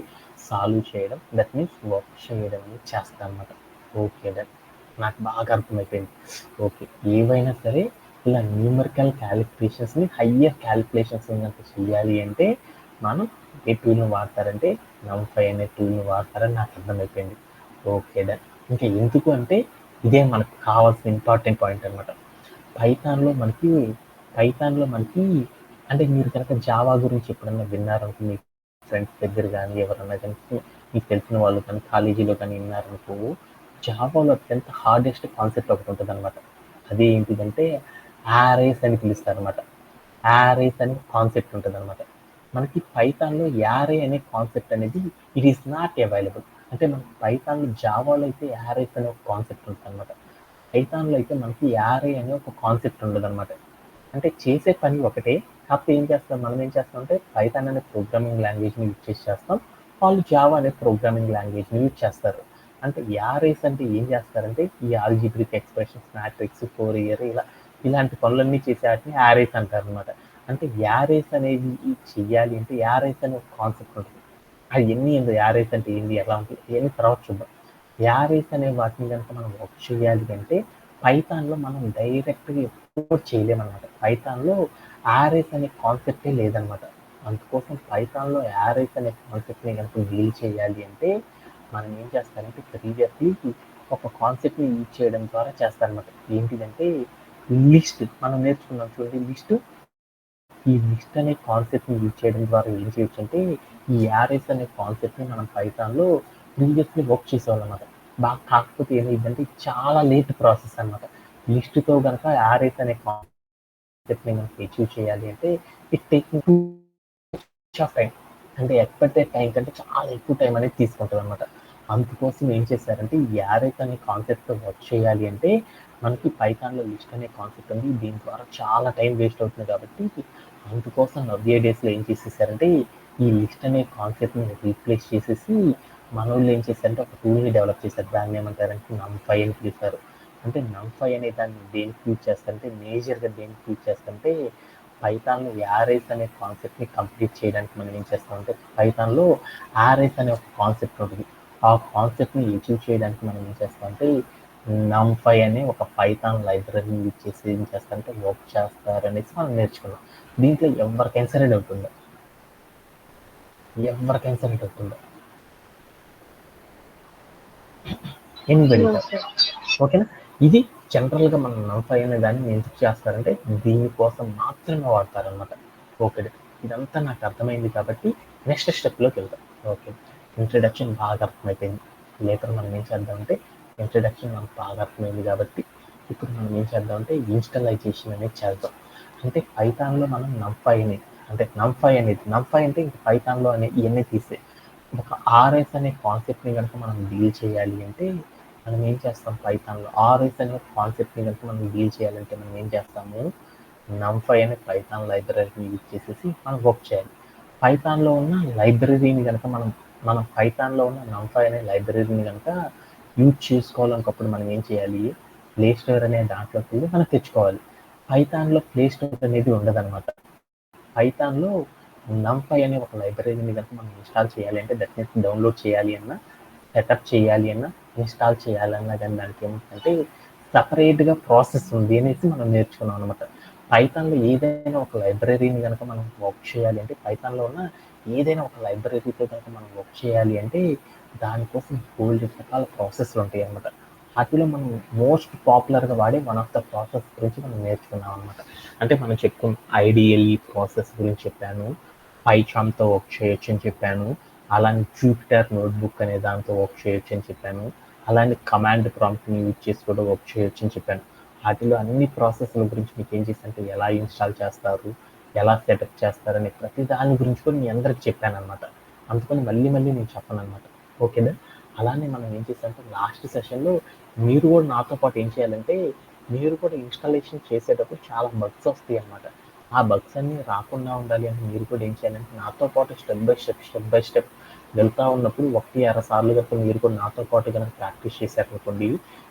సాల్వ్ చేయడం, దట్ మీన్స్ వర్క్ చేయడం అనేది చేస్తాను అనమాట. ఓకే, దట్ నాకు బాగా అర్థమైపోయింది. ఓకే, ఏవైనా సరే ఇలా న్యూమరికల్ క్యాలిక్యులేషన్స్ని హయ్యర్ క్యాలిక్యులేషన్స్ కనుక చేయాలి అంటే మనం ఏ టూల్ని వాడతారంటే NumPy అనే టూల్ని వాడతారని నాకు అర్థమైపోయింది. Okay, done. ఇంకా ఎందుకు అంటే ఇదే మనకు కావాల్సిన ఇంపార్టెంట్ పాయింట్ అనమాట. పైథాన్లో మనకి అంటే మీరు కనుక జావా గురించి ఎప్పుడన్నా విన్నారనుకో, మీ ఫ్రెండ్స్ దగ్గర కానీ ఎవరన్నా కానీ మీకు తెలిసిన వాళ్ళు కానీ కాలేజీలో కానీ విన్నారనుకో, జావాలో అత్యంత హార్డెస్ట్ కాన్సెప్ట్ ఒకటి ఉంటుంది అనమాట. అది ఏంటిదంటే యారేస్ అని పిలుస్తారు అనమాట. యారేస్ అనే కాన్సెప్ట్ ఉంటుంది అనమాట. మనకి పైథాన్లో యారే అనే కాన్సెప్ట్ అనేది ఇట్ ఈస్ నాట్ అవైలబుల్. అంటే మనకి పైథాన్లో జావాలో అయితే యారేస్ అనే ఒక కాన్సెప్ట్ ఉంటుంది అనమాట. పైథాన్లో అయితే మనకి యారే అనే ఒక కాన్సెప్ట్ ఉండదు అనమాట. అంటే చేసే పని ఒకటే, కాకపోతే మనం ఏం చేస్తామంటే పైథాన్ అనే ప్రోగ్రామింగ్ లాంగ్వేజ్ని యూజ్ చేసి చేస్తాం, వాళ్ళు జావా అనే ప్రోగ్రామింగ్ లాంగ్వేజ్ని యూజ్ చేస్తారు. అంటే యారేస్ అంటే ఏం చేస్తారంటే ఈ ఆల్జిబ్రిక్ ఎక్స్ప్రెషన్స్, మ్యాట్రిక్స్, ఫోరియర్ ఇలాంటి పనులన్నీ చేసే వాటిని యారేస్ అంటారు అనమాట. అంటే యారేస్ అనేది చెయ్యాలి అంటే యారేస్ అనే ఒక కాన్సెప్ట్ ఉంటుంది. అది యారేస్ అంటే ఏంటి, ఎలా ఉంటుంది ఇవన్నీ తర్వాత చూద్దాం. యారేస్ అనే వాటిని కనుక మనం వర్క్ చేయాలి అంటే పైథాన్లో మనం డైరెక్ట్గా ఎక్స్ప్లోర్ చేయలేమన్నమాట. పైథాన్లో యారేస్ అనే కాన్సెప్టే లేదనమాట. అందుకోసం పైథాన్లో యారేస్ అనే కాన్సెప్ట్ని కనుక డీల్ చేయాలి అంటే మనం ఏం చేస్తారంటే ప్రీవియస్లీ ఒక కాన్సెప్ట్ని యూజ్ చేయడం ద్వారా చేస్తారనమాట. ఏంటిదంటే లిస్ట్. మనం నేర్చుకున్నాం చూడండి లిస్ట్. ఈ లిస్ట్ అనే కాన్సెప్ట్ని యూజ్ చేయడం ద్వారా ఏం చేయొచ్చు అంటే ఈ యారేస్ అనే కాన్సెప్ట్ని మనం పైథాన్లో ప్రీవియస్లీ వర్క్ చేసేవాళ్ళం అనమాట. కాకపోతే ఏమైందంటే చాలా లేట్ ప్రాసెస్ అనమాట. లిస్ట్తో కనుక యారేస్ అనే కాన్సెప్ట్ని కనుక అచీవ్ చేయాలి అంటే it taking too of time. అంటే ఎక్స్పెక్టెడ్ టైం కంటే చాలా ఎక్కువ టైం అనేది తీసుకుంటుంది అనమాట. అందుకోసం ఏం చేశారంటే ఈ యారేస్ అనే కాన్సెప్ట్తో వర్క్ చేయాలి అంటే మనకి పైథాన్లో లిస్ట్ అనే కాన్సెప్ట్ ఉంది, దీని ద్వారా చాలా టైం వేస్ట్ అవుతుంది. కాబట్టి అందుకోసం నవ్య డేస్లో ఏం చేసేసారంటే ఈ లిస్ట్ అనే కాన్సెప్ట్ని రీప్లేస్ చేసేసి మన వాళ్ళు ఏం చేశారంటే ఒక టూల్ని డెవలప్ చేశారు. దాన్ని ఏమంటారంటే NumPy అని పిలుస్తారు. అంటే NumPy అనే దాన్ని దేనికి యూజ్ చేస్తారంటే మేజర్గా దేనికి యూజ్ చేస్తారంటే పైథాన్లో యారేస్ అనే కాన్సెప్ట్ని కంప్లీట్ చేయడానికి మనం ఏం చేస్తామంటే పైథాన్లో యారేస్ అనే ఒక కాన్సెప్ట్ ఉంటుంది. ఆ కాన్సెప్ట్ని అచీవ్ చేయడానికి మనం ఏం చేస్తామంటే NumPy అనే ఒక పైథాన్ లైబ్రరీని యూజ్ చేసి ఏం చేస్తారంటే వర్క్ చేస్తారనేసి మనం నేర్చుకున్నాం. దీంట్లో ఎవరికైనా సరే డౌట్ ఉందా? ఎనీబడి? ఓకేనా? ఇది జనరల్గా మనం NumPy అనే దాన్ని ఎందుకు చేస్తారంటే దీనికోసం మాత్రమే వాడతారనమాట. ఓకే, ఇదంతా నాకు అర్థమైంది కాబట్టి నెక్స్ట్ స్టెప్లోకి వెళ్తాం. ఓకే, ఇంట్రడక్షన్ బాగా అర్థమైపోయింది. లేటర్ మనం ఏం చేద్దామంటే ఇంట్రడక్షన్ మనకు బాగా అర్థమైంది కాబట్టి ఇప్పుడు మనం ఏం చేద్దామంటే ఇన్స్టాలైజేషన్ అనేది చేద్దాం. అంటే పైథాన్లో మనం NumPy అంటే ఇంక పైథాన్లో అనే ఇవన్నీ తీసే ఒక ఆర్ఎస్ అనే కాన్సెప్ట్ని కనుక మనం డీల్ చేయాలి అంటే మనం ఏం చేస్తాం పైథాన్లో ఆర్ఎస్ అనే కాన్సెప్ట్ని కనుక మనం డీల్ చేయాలంటే మనం ఏం చేస్తాము NumPy అనే పైథాన్ లైబ్రరీని యూజ్ చేసేసి మనం వర్క్ చేయాలి. పైథాన్లో ఉన్న లైబ్రరీని కనుక మనం పైథాన్లో ఉన్న NumPy అనే లైబ్రరీని కనుక యూజ్ చేసుకోవాలనుకప్పుడు మనం ఏం చేయాలి, ప్లే స్టోర్ అనే దాంట్లోకి వెళ్ళి మనం తెచ్చుకోవాలి. పైథాన్లో ప్లే స్టోర్ అనేది ఉండదన్నమాట. పైథాన్లో NumPy అనే ఒక లైబ్రరీని కనుక మనం ఇన్స్టాల్ చేయాలి అంటే దట్ మీన్స్ డౌన్లోడ్ చేయాలి అన్నా, సెటప్ చేయాలి అన్నా, ఇన్స్టాల్ చేయాలన్నా కానీ దానికి ఏమిటంటే సపరేట్గా ప్రాసెస్ ఉంది అనేసి మనం నేర్చుకున్నాం అనమాట. పైథాన్లో ఏదైనా ఒక లైబ్రరీని కనుక మనం వర్క్ చేయాలి అంటే పైథాన్లో ఉన్న ఏదైనా ఒక లైబ్రరీతో కనుక మనం వర్క్ చేయాలి అంటే దానికోసం బోల్డ్ రకాల ప్రాసెస్లు ఉంటాయి అన్నమాట. వాటిలో మనం మోస్ట్ పాపులర్గా వాడే వన్ ఆఫ్ ద ప్రాసెస్ గురించి మనం నేర్చుకున్నాం అనమాట. అంటే మనం చెప్పుకున్న ఐడిఎల్ఈ ప్రాసెస్ గురించి చెప్పాను, పైథాన్తో వర్క్ చేయొచ్చు అని చెప్పాను, అలానే జూపిటర్ నోట్బుక్ అనే దాంతో వర్క్ చేయొచ్చు అని చెప్పాను, అలానే కమాండ్ ప్రాంప్ట్ని యూజ్ చేసి కూడా వర్క్ చేయొచ్చు అని చెప్పాను. వాటిలో అన్ని ప్రాసెస్ల గురించి మీకు ఏం చేశానంటే ఎలా ఇన్స్టాల్ చేస్తారు, ఎలా సెటప్ చేస్తారనే ప్రతి దాని గురించి కూడా మీ అందరికి చెప్పాను అనమాట. అందుకని మళ్ళీ నేను చెప్పను అనమాట. ఓకేనా? అలానే మనం ఏం చేసామంటే లాస్ట్ సెషన్లో మీరు కూడా నాతో పాటు ఏం చేయాలంటే మీరు కూడా ఇన్స్టాలేషన్ చేసేటప్పుడు చాలా బగ్స్ వస్తాయి అన్నమాట. ఆ బగ్స్ అన్నీ రాకుండా ఉండాలి అంటే మీరు కూడా ఏం చేయాలంటే నాతో పాటు స్టెప్ బై స్టెప్ వెళ్తూ ఉన్నప్పుడు 1-2 సార్లు కనుక మీరు కూడా నాతో పాటు కనుక ప్రాక్టీస్ చేశారనుకోండి,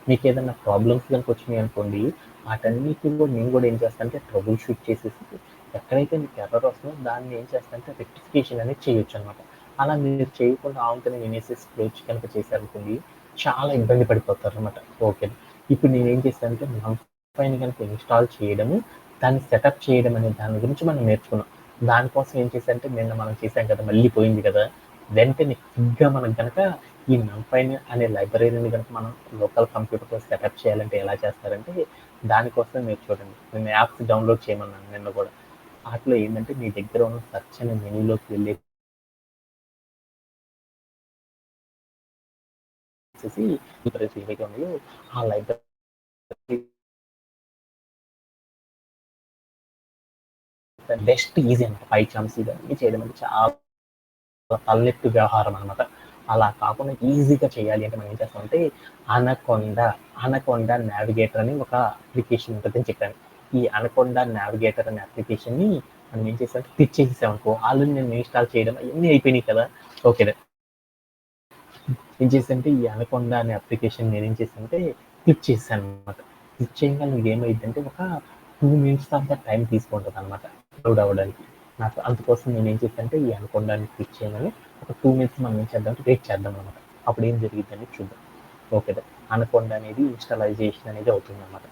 మీకు ఏదైనా ప్రాబ్లమ్స్ కనుక వచ్చినాయి అనుకోండి, వాటన్నిటిని కూడా నేను కూడా ఏం చేస్తానంటే ట్రబుల్ షూట్ చేసేసి ఎక్కడైతే మీకు ఎర్రర్ వస్తుందో దాన్ని ఏం చేస్తానంటే రెక్టిఫికేషన్ అనేది చేయొచ్చు అనమాట. అలా మీరు చేయకుండా ఆవుతని వినేసేసి క్లోజ్ కనుక చేశారనుకోండి చాలా ఇబ్బంది పడిపోతారు అనమాట. ఓకే. ఇప్పుడు నేనేం చేశానంటే నంపైని కనుక ఇన్‌స్టాల్ చేయడము, దాన్ని సెటప్ చేయడం అనే దాని గురించి మనం నేర్చుకున్నాం. దానికోసం ఏం చేశానంటే నిన్న మనం చేసాం కదా! మళ్ళీ పోయింది కదా! వెంటనే క్విక్‌గా మనం గనక ఈ నంపైని అనే లైబ్రరీని గనక మనం లోకల్ కంప్యూటర్‌లో సెటప్ చేయాలంటే ఎలా చేస్తారంటే దానికోసం మీరు చూడండి. నేను యాప్స్ డౌన్‌లోడ్ చేయమన్నాను నిన్న గూడా. ఆటిలో ఏందంటే మీ దగ్గర ఉన్న సెర్చ్ అనే మెనూలోకి వెళ్ళేసేసి లైబ్రరీస్ ఏవైతే ఉన్నాయో ఆ లైబ్రరీ బెస్ట్ ఈజీ అనమాట. పైచామ్స్ ఇవన్నీ చేయడం అంటే చాలా తలనొప్పి వ్యవహారం అనమాట. అలా కాకుండా ఈజీగా చేయాలి అంటే మనం ఏం చేస్తామంటే అనకొండ నావిగేటర్ అని ఒక అప్లికేషన్ ఉంటదని చెప్పాను. ఈ అనకొండ నావిగేటర్ అనే అప్లికేషన్‌ని మనం ఏం చేసామంటే క్లిక్ చేసేసామనుకో ఆల్రెడీ నేను ఇన్‌స్టాల్ చేయడం అయన్నీ అయిపోయినాయి కదా! ఓకే. ఏం చేశానంటే ఈ అనకొండ అనే అప్లికేషన్ నేనేం చేశానంటే క్లిక్ చేశాననమాట. క్లిక్ చేయంగానే ఏమైద్దంటే ఒక 2 మినిట్స్ అంతా టైం తీసుకుంటదనమాట లోడ్ అవ్వడానికి. నాకు అందుకోసం నేనేం చేశానంటే ఈ అనకొండని క్లిక్ చేయగానే ఒక 2 మినిట్స్ మనం ఏం చేద్దామంటే వెయిట్ చేద్దామనమాట. అప్పుడు ఏం జరిగిద్దనేది చూద్దాం. ఓకే. అనకొండ అనేది ఇన్‌స్టాలైజేషన్ అనేది అవుతుందనమాట.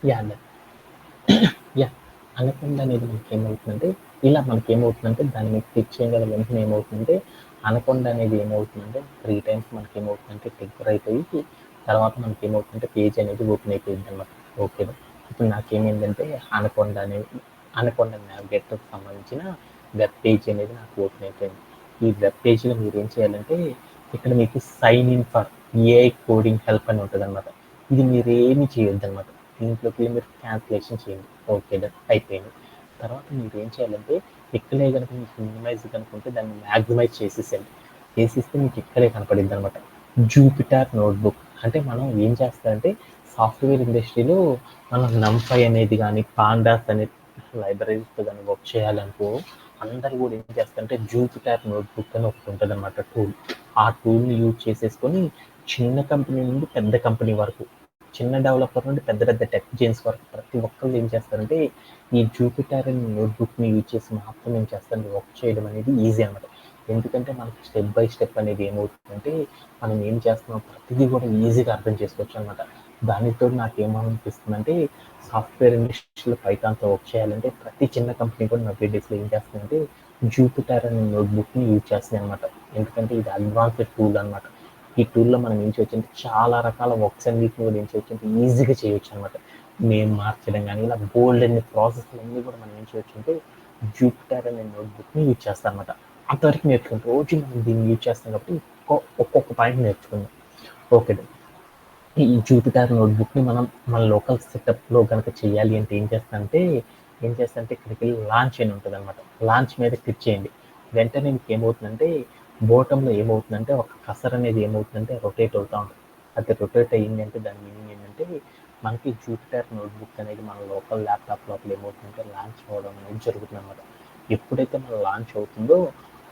యాహ్! యాహ్! అనకొండ అనేది మనకేమవుతుందంటే, ఇలా మనకేమవుతుందంటే దాని మీద క్లిక్ చేయగానే వెంటనే ఏమవుతుందంటే, అనకొండ అనేది ఏమవుతుందంటే 3 టైమ్స్ మనకేమవుతుందంటే ట్రిగ్గర్ అయిపోయి, తర్వాత మనకేమవుతుందంటే పేజ్ అనేది ఓపెన్ అయిపోయిద్దనమాట. ఓకేనా. ఇప్పుడు నాకేమైందంటే అనకొండ నావిగేటర్‌కి సంబంధించిన వెబ్ పేజ్ అనేది నాకు ఓపెన్ అయిపోయింది. ఈ వెబ్ పేజ్‌లో మీరేం చేయాలంటే, ఇక్కడ మీకు sign in for AI coding help అని ఉంటదనమాట. ఇది మీరేమి చేయొద్దనమాట. దీంట్లోకెళ్ళి మీరు క్యాన్సిలేషన్ చేయండి. ఓకే. డన్ అయిపోయింది. తర్వాత మీరేం చేయాలంటే ఇక్కడే గనుక మీకు మినిమైజ్ కనుకుంటే దాన్ని మాక్సిమైజ్ చేసేసేయండి. చేసేస్తే మీకు ఇక్కడే కనపడిద్దనమాట. జూపిటర్ నోట్‌బుక్ అంటే మనం ఏం చేస్తారంటే సాఫ్ట్‌వేర్ ఇండస్ట్రీలో మనం నంపై అనేది గానీ, పాండాస్ అనే లైబ్రరీస్‌తో గానీ వర్క్ చేయాలనుకో అందరూ గూడా ఏం చేస్తారంటే జూపిటర్ నోట్‌బుక్ అని ఒకటి ఉంటదనమాట టూల్. ఆ టూల్‌ని యూజ్ చేసేసుకొని చిన్న కంపెనీ నుండి పెద్ద కంపెనీ వరకు చిన్న డెవలపర్ నుండి పెద్ద పెద్ద టెక్ జెయింట్స్ వరకు ప్రతి ఒక్కళ్ళు ఏం చేస్తారంటే ఈ జూపిటర్ అనే నోట్‌బుక్‌ని యూజ్ చేసి మాత్రం ఏం చేస్తారంటే వర్క్ చేయడం అనేది ఈజీ అనమాట. ఎందుకంటే మనకి స్టెప్ బై స్టెప్ అనేది ఏమవుతుందంటే మనం ఏం చేస్తున్నాం ప్రతిదీ కూడా ఈజీగా అర్థం చేసుకోవచ్చు అనమాట. దానితో నాకేమనిపిస్తుందంటే సాఫ్ట్‌వేర్ ఇండస్ట్రీలో పైథాన్‌తో వర్క్ చేయాలంటే ప్రతి చిన్న కంపెనీ కూడా నౌ ఏ డేస్‌లో ఏం చేస్తుందంటే జూపిటర్ అనే నోట్‌బుక్‌ని యూజ్ చేస్తున్నాయి అనమాట. ఎందుకంటే ఇది అడ్వాన్స్డ్ టూల్ అనమాట. ఈ టూల్‌లో మనం ఏం చేయొచ్చంటే చాలా రకాల వర్క్స్ అన్నిటిని కూడా ఏం చేయొచ్చంటే ఈజీగా చేయొచ్చనమాట. నేమ్ మార్చడం గానీ ఇలా బోలెడన్ని ప్రాసెస్‌లన్నీ కూడా మనం ఏం చేయొచ్చంటే జూపిటర్ అనే నోట్‌బుక్‌ని యూజ్ చేస్తామనమాట. అంతవరకు నేర్చుకుంటాం. రోజు మనం దీన్ని యూజ్ చేస్తాం కాబట్టి ఒక్కొక్క పాయింట్ నేర్చుకుందాం. ఓకే. ఈ జూపిటర్ నోట్‌బుక్‌ని మనం మన లోకల్ సెటప్‌లో గనక చేయాలి అంటే ఏం చేస్తానంటే ఇక్కడికెళ్ళి లాంచ్ అని ఉంటదనమాట. లాంచ్ మీద క్లిక్ చేయండి. వెంటనే మీకేమవుతుందంటే బోటంలో ఏమవుతుందంటే ఒక కర్సర్ అనేది ఏమవుతుందంటే రొటేట్ అవుతా ఉంటది. అది రొటేట్ అయిందంటే దాని మీనింగ్ ఏంటంటే మనకి జూపిటర్ నోట్‌బుక్ అనేది మన లోకల్ ల్యాప్‌టాప్ లోపల ఏమవుతుందంటే లాంచ్ అవ్వడం అనేది జరుగుతుందనమాట. ఎప్పుడైతే మన లాంచ్ అవుతుందో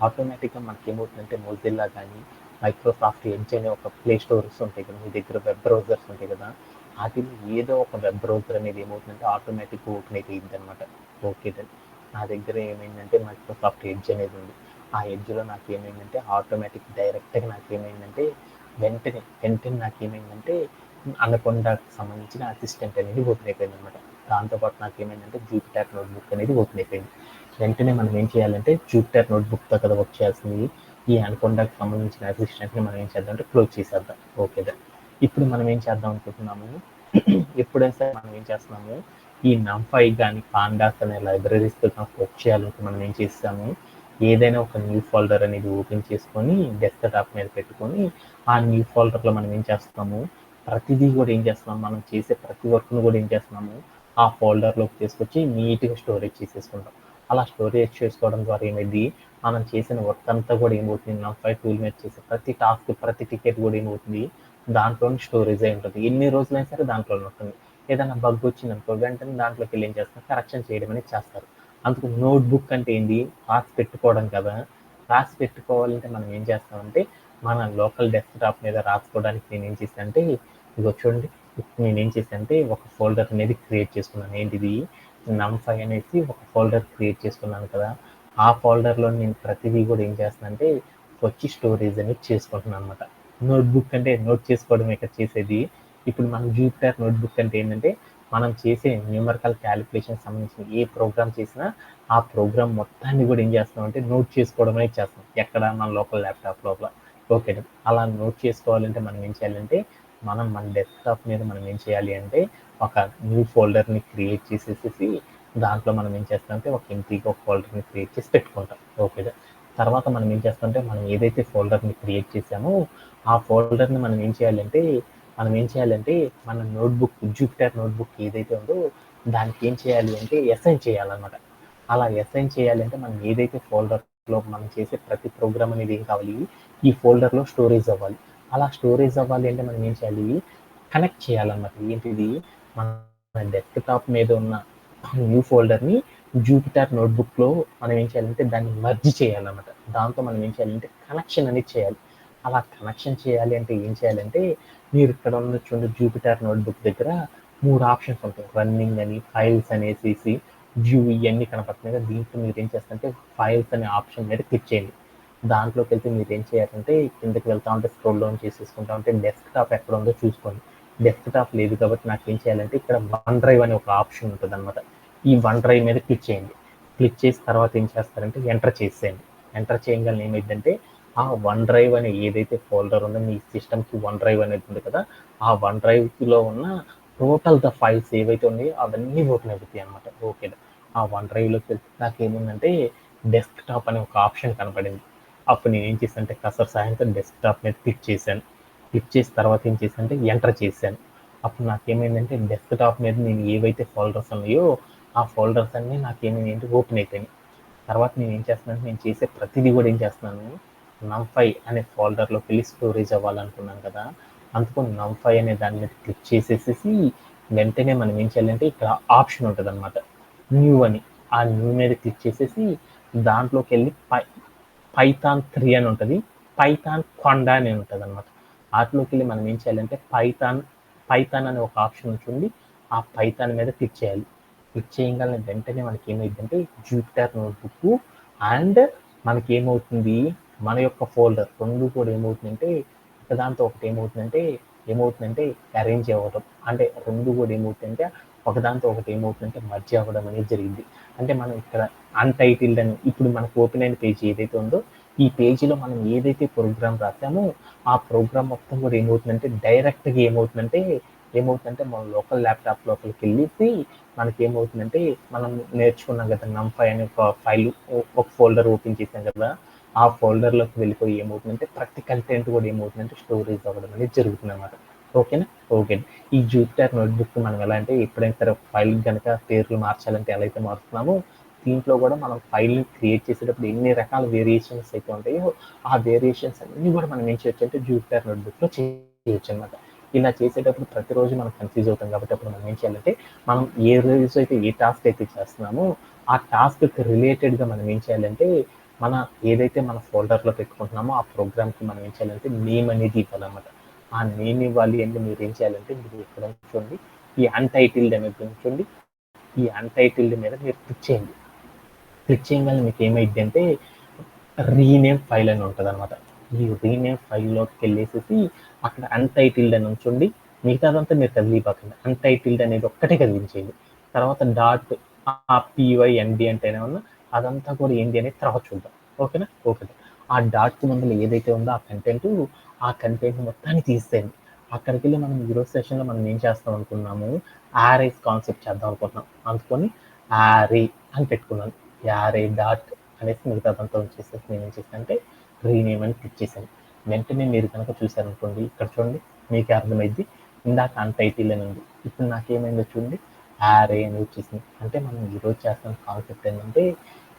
ఆటోమేటిక్‌గా మనకేమవుతుందంటే మొజిల్లా గానీ మైక్రోసాఫ్ట్ ఎడ్జ్ అనే ఒక ప్లే స్టోర్స్ ఉంటాయి కదా! మీ దగ్గర వెబ్ బ్రౌజర్స్ ఉంటాయి కదా! ఆటిల్లో ఏదో ఒక వెబ్ బ్రౌజర్ అనేది ఏమవుతుందంటే ఆటోమేటిక్‌గా ఓపెన్ అయిపోయిద్దనమాట. Okay done. నా దగ్గర ఏమైందంటే మైక్రోసాఫ్ట్ ఎడ్జ్ అనేది ఉంది. ఆ ఎడ్జ్‌లో నాకేమైందంటే ఆటోమేటిక్ డైరెక్ట్‌గా నాకేమైందంటే వెంటనే నాకేమైందంటే అనకొండాకి సంబంధించిన అసిస్టెంట్ అనేది ఓపెన్ అయిపోయిందనమాట. దాంతో పాటు నాకేమైందంటే జూపిటర్ నోట్‌బుక్ అనేది ఓపెన్ అయిపోయింది. వెంటనే మనం ఏం చేయాలంటే జూపిటర్ నోట్‌బుక్‌తో కదా వర్క్ చేయాల్సింది. ఈ అనకొండాకి సంబంధించిన అసిస్టెంట్‌ని మనం ఏం చేద్దామంటే క్లోజ్ చేసేద్దాం. Okay done. ఇప్పుడు మనం ఏం చేద్దాం అనుకుంటున్నాము ఎప్పుడైతే మనం ఏం చేస్తున్నాము ఈ నంపై గానీ, పాండాస్ అనే లైబ్రరీస్‌తో కనుక వర్క్ చేయాలంటే మనం ఏం చేస్తాము ఏదైనా ఒక న్యూ ఫోల్డర్ అనేది ఓపెన్ చేసుకొని డెస్క్‌టాప్ మీద పెట్టుకొని ఆ న్యూ ఫోల్డర్‌లో మనం ఏం చేస్తాము ప్రతిదీ కూడా ఏం చేస్తున్నాము మనం చేసే ప్రతి వర్క్‌ని కూడా ఏం చేస్తున్నాము ఆ ఫోల్డర్‌లోకి తీసుకొచ్చి నీట్‌గా స్టోరేజ్ చేసేసుకుంటాం. అలా స్టోరేజ్ చేసుకోవడం ద్వారా ఏమైంది, మనం చేసిన వర్క్ అంతా కూడా ఏమవుతుంది, నమ్5 టూల్ మీద చేసే ప్రతి టాస్క్, ప్రతి టికెట్ కూడా ఏమవుతుంది, దాంట్లోనే స్టోరేజ్ అయి ఉంటుంది. ఎన్ని రోజులైనా సరే దాంట్లోనే ఉంటుంది. ఏదైనా బగ్ వచ్చిందనుకో వెంటనే దాంట్లోకి వెళ్ళి ఏం చేస్తారు, కరెక్షన్ చేయడం అనేది చేస్తారు. అందుకు నోట్బుక్ అంటే ఏంటి, రాసి పెట్టుకోవడం కదా. రాసి పెట్టుకోవాలంటే మనం ఏం చేస్తామంటే మన లోకల్ డెస్క్టాప్ మీద రాసుకోవడానికి నేను ఏం చేశాను అంటే, ఇదిగో చూడండి, నేనేం చేశానంటే ఒక ఫోల్డర్ అనేది క్రియేట్ చేసుకున్నాను. ఏంటిది, నమ్5 అనేసి ఒక ఫోల్డర్ క్రియేట్ చేసుకున్నాను కదా. ఆ ఫోల్డర్లో నేను ప్రతిదీ కూడా ఏం చేస్తానంటే వచ్చి స్టోరేజ్ అనేది చేసుకుంటున్నాను అనమాట. నోట్బుక్ అంటే నోట్ చేసుకోవడం ఇక్కడ చేసేది. ఇప్పుడు మనం జూపిటర్ నోట్బుక్ అంటే ఏంటంటే మనం చేసే న్యూమరికల్ క్యాలిక్యులేషన్ సంబంధించిన ఏ ప్రోగ్రామ్ చేసినా ఆ ప్రోగ్రామ్ మొత్తాన్ని కూడా ఏం చేస్తామంటే నోట్ చేసుకోవడం అనేది చేస్తాం, ఎక్కడ మన లోకల్ ల్యాప్టాప్ లోపల. ఓకే, అలా నోట్ చేసుకోవాలంటే మనం ఏం చేయాలంటే మన డెస్క్టాప్ మీద మనం ఏం చేయాలి అంటే ఒక న్యూ ఫోల్డర్ని క్రియేట్ చేసేసి దాంట్లో మనం ఏం చేస్తామంటే ఒక ఎంపీగా ఒక ఫోల్డర్ని క్రియేట్ చేసి పెట్టుకుంటాం. ఓకే, తర్వాత మనం ఏం చేస్తామంటే మనం ఏదైతే ఫోల్డర్ని క్రియేట్ చేసామో ఆ ఫోల్డర్ని మనం ఏం చేయాలంటే మన నోట్బుక్, జూపిటర్ నోట్బుక్ ఏదైతే ఉందో దానికి ఏం చేయాలి అంటే అసైన్ చేయాలన్నమాట. అలా అసైన్ చేయాలంటే మనం ఏదైతే ఫోల్డర్లో మనం చేసే ప్రతి ప్రోగ్రామ్ అనేది ఏం కావాలి, ఈ ఫోల్డర్లో స్టోరేజ్ అవ్వాలి. అలా స్టోరేజ్ అవ్వాలి అంటే మనం ఏం చేయాలి, కనెక్ట్ చేయాలన్నమాట. ఏంటిది, మన డెస్క్టాప్ మీద ఉన్న న్యూ ఫోల్డర్ని జూపిటర్ నోట్బుక్లో మనం ఏం చేయాలంటే దాన్ని మర్జ్ చేయాలన్నమాట. దాంతో మనం ఏం చేయాలంటే కనెక్షన్ అనేది చేయాలి. అలా కనెక్షన్ చేయాలి అంటే ఏం చేయాలంటే, మీరు ఇక్కడ ఉన్న చూడండి జూపిటర్ నోట్బుక్ దగ్గర 3 ఆప్షన్స్ ఉంటాయి. రన్నింగ్ అని, ఫైల్స్ అనేసి, వ్యూ, ఇవన్నీ కనపడుతున్నాయి కదా. దీంట్లో మీరు ఏం చేస్తారంటే ఫైల్స్ అనే ఆప్షన్ మీద క్లిక్ చేయండి. దాంట్లోకి వెళ్తే మీరు ఏం చేయాలంటే కిందకి వెళ్తా ఉంటే స్క్రోల్ డౌన్ చేసేసుకుంటా ఉంటే డెస్క్టాప్ ఎక్కడ ఉందో చూసుకోండి. డెస్క్టాప్ లేదు కాబట్టి నాకు ఏం చేయాలంటే ఇక్కడ వన్ డ్రైవ్ అనే ఒక ఆప్షన్ ఉంటుంది అనమాట. ఈ వన్ డ్రైవ్ మీద క్లిక్ చేయండి. క్లిక్ చేసి తర్వాత ఏం చేస్తారంటే ఎంటర్ చేసేయండి. ఎంటర్ చేయగానే ఏమైందంటే ఆ వన్ డ్రైవ్ అనే ఏదైతే ఫోల్డర్ ఉందో మీ సిస్టమ్కి వన్ డ్రైవ్ అనేది ఉంది కదా, ఆ వన్ డ్రైవ్లో ఉన్న టోటల్ ద ఫైల్స్ ఏవైతే ఉన్నాయో అవన్నీ ఓపెన్ అయిపోతాయి అనమాట. ఓకే, ఆ వన్ డ్రైవ్లోకి వెళ్తే నాకు ఏముందంటే డెస్క్టాప్ అనే ఒక ఆప్షన్ కనపడింది. అప్పుడు నేను ఏం చేశానంటే కసర్ సాయంతో డెస్క్టాప్ మీద క్లిక్ చేశాను. క్లిక్ చేసిన తర్వాత ఏం చేశానంటే ఎంటర్ చేశాను. అప్పుడు నాకేమైందంటే డెస్క్టాప్ మీద నేను ఏవైతే ఫోల్డర్స్ ఉన్నాయో ఆ ఫోల్డర్స్ అన్నీ నాకేమైందంటే ఓపెన్ అయిపోయినాయి. తర్వాత నేను ఏం చేస్తున్నాను, నేను చేసే ప్రతిదీ కూడా ఏం చేస్తున్నాను, నమ్5 అనే ఫోల్డర్లోకి వెళ్ళి స్టోరేజ్ అవ్వాలనుకున్నాను కదా. అందుకు నమ్5 అనే దాని మీద క్లిక్ చేసేసి వెంటనే మనం ఏం చేయాలంటే ఇక్కడ ఆప్షన్ ఉంటుంది అనమాట, న్యూ అని. ఆ న్యూ మీద క్లిక్ చేసేసి దాంట్లోకి వెళ్ళి పైథాన్ 3 అని ఉంటుంది, పైథాన్ కొండ అని ఉంటుంది అనమాట. వాటిలోకి వెళ్ళి మనం ఏం చేయాలంటే పైథాన్ అనే ఒక ఆప్షన్ ఉంటుంది, ఆ పైథాన్ మీద క్లిక్ చేయాలి. క్లిక్ చేయగానే వెంటనే మనకి ఏమైందంటే జూపిటర్ నోట్బుక్ అండ్ మనకి ఏమవుతుంది, మన యొక్క ఫోల్డర్ రెండు కూడా ఏమవుతుందంటే ఒకదాంతో ఒకటి ఏమవుతుందంటే అరేంజ్ అవ్వడం, అంటే రెండు కూడా ఏమవుతుందంటే ఒకదాంతో ఒకటి ఏమవుతుందంటే మధ్య అవ్వడం అనేది జరిగింది. అంటే మనం ఇక్కడ అన్టైటిల్డ్ అని ఇప్పుడు మనకు ఓపెన్ అయిన పేజీ ఏదైతే ఉందో ఈ పేజీలో మనం ఏదైతే ప్రోగ్రామ్ రాసామో ఆ ప్రోగ్రామ్ మొత్తం కూడా డైరెక్ట్గా ఏమవుతుందంటే మన లోకల్ ల్యాప్టాప్ లోపలికి వెళ్ళి మనకి ఏమవుతుందంటే మనం నేర్చుకున్నాం కదా నమ్5 అనే ఒక ఫైల్, ఒక ఫోల్డర్ ఓపెన్ చేసాం కదా, ఆ ఫోల్డర్లోకి వెళ్ళిపోయి ఏమవుతుందంటే ప్రతి కంటెంట్ కూడా ఏమవుతుందంటే స్టోరేజ్ అవ్వడం అనేది జరుగుతుంది అనమాట. ఓకేనా. ఓకే, ఈ జూపిటర్ నోట్బుక్ మనం ఎలా అంటే ఎప్పుడైనా సరే ఫైల్ కనుక పేర్లు మార్చాలంటే ఎలా అయితే మారుస్తున్నామో దీంట్లో కూడా మనం ఫైల్ని క్రియేట్ చేసేటప్పుడు ఎన్ని రకాల వేరియేషన్స్ అయితే ఉంటాయో ఆ వేరియేషన్స్ అన్నీ కూడా మనం ఏం చేయొచ్చు అంటే జూపిటర్ నోట్బుక్లో చేయొచ్చు అనమాట. ఇలా చేసేటప్పుడు ప్రతిరోజు మనం కన్ఫ్యూజ్ అవుతాం కాబట్టి అప్పుడు మనం ఏం చేయాలంటే మనం ఏ రోజు అయితే ఏ టాస్క్ అయితే చేస్తున్నామో ఆ టాస్క్కి రిలేటెడ్గా మనం ఏం చేయాలంటే మన ఏదైతే మన ఫోల్డర్లో పెట్టుకుంటున్నామో ఆ ప్రోగ్రామ్కి మనం ఏం చేయాలంటే నేమ్ అనేది ఇవ్వాలన్నమాట. ఆ నేమ్ ఇవ్వాలి అంటే మీరు ఏం చేయాలంటే మీరు ఇక్కడ చూడండి ఈ అన్టైటిల్డ్ అనేది చూడండి, ఈ అన్టైటిల్డ్ మీద మీరు క్లిక్ చేయండి. క్లిక్ చేయగానే మీకు ఏమైంది అంటే రీనేమ్ ఫైల్ అని ఉంటుంది అనమాట. ఈ రీనేమ్ ఫైల్లోకి వెళ్ళేసి అక్కడ అన్టైటిల్డ్ అని ఉంచండి, మిగతాదంతా మీరు కదిలిపోకండి, అన్టైటిల్డ్ అనేది ఒక్కటే కదిలించేయండి. తర్వాత డాట్ PYND అంటే ఏమన్నా అదంతా కూడా ఏంటి అనేది తర్వాత చూద్దాం. ఓకేనా. ఓకే, ఆ డాట్ ముందు ఏదైతే ఉందో ఆ కంటెంట్ మొత్తాన్ని తీసేయండి. అక్కడికి వెళ్ళి మనం ఈరోజు సెషన్లో మనం ఏం చేస్తాం అనుకున్నాము, యారేస్ కాన్సెప్ట్ చేద్దాం అనుకుంటున్నాం. అందుకొని యారే అని పెట్టుకున్నాను, యారే డాట్ అనేసి మిగతాదంతా వచ్చేసేసి నేను ఏం చేశాను అంటే రీనేమ్ అని క్లిక్ చేశాను. వెంటనే మీరు కనుక చూసారనుకోండి ఇక్కడ చూడండి మీకు అర్థమైంది, ఇందాక అన్టైటిల్ అని ఉంది, ఇప్పుడు నాకేమైందో చూడండి యారే అని వచ్చేసింది. అంటే మనం ఈరోజు చేస్తున్న కాన్సెప్ట్ ఏంటంటే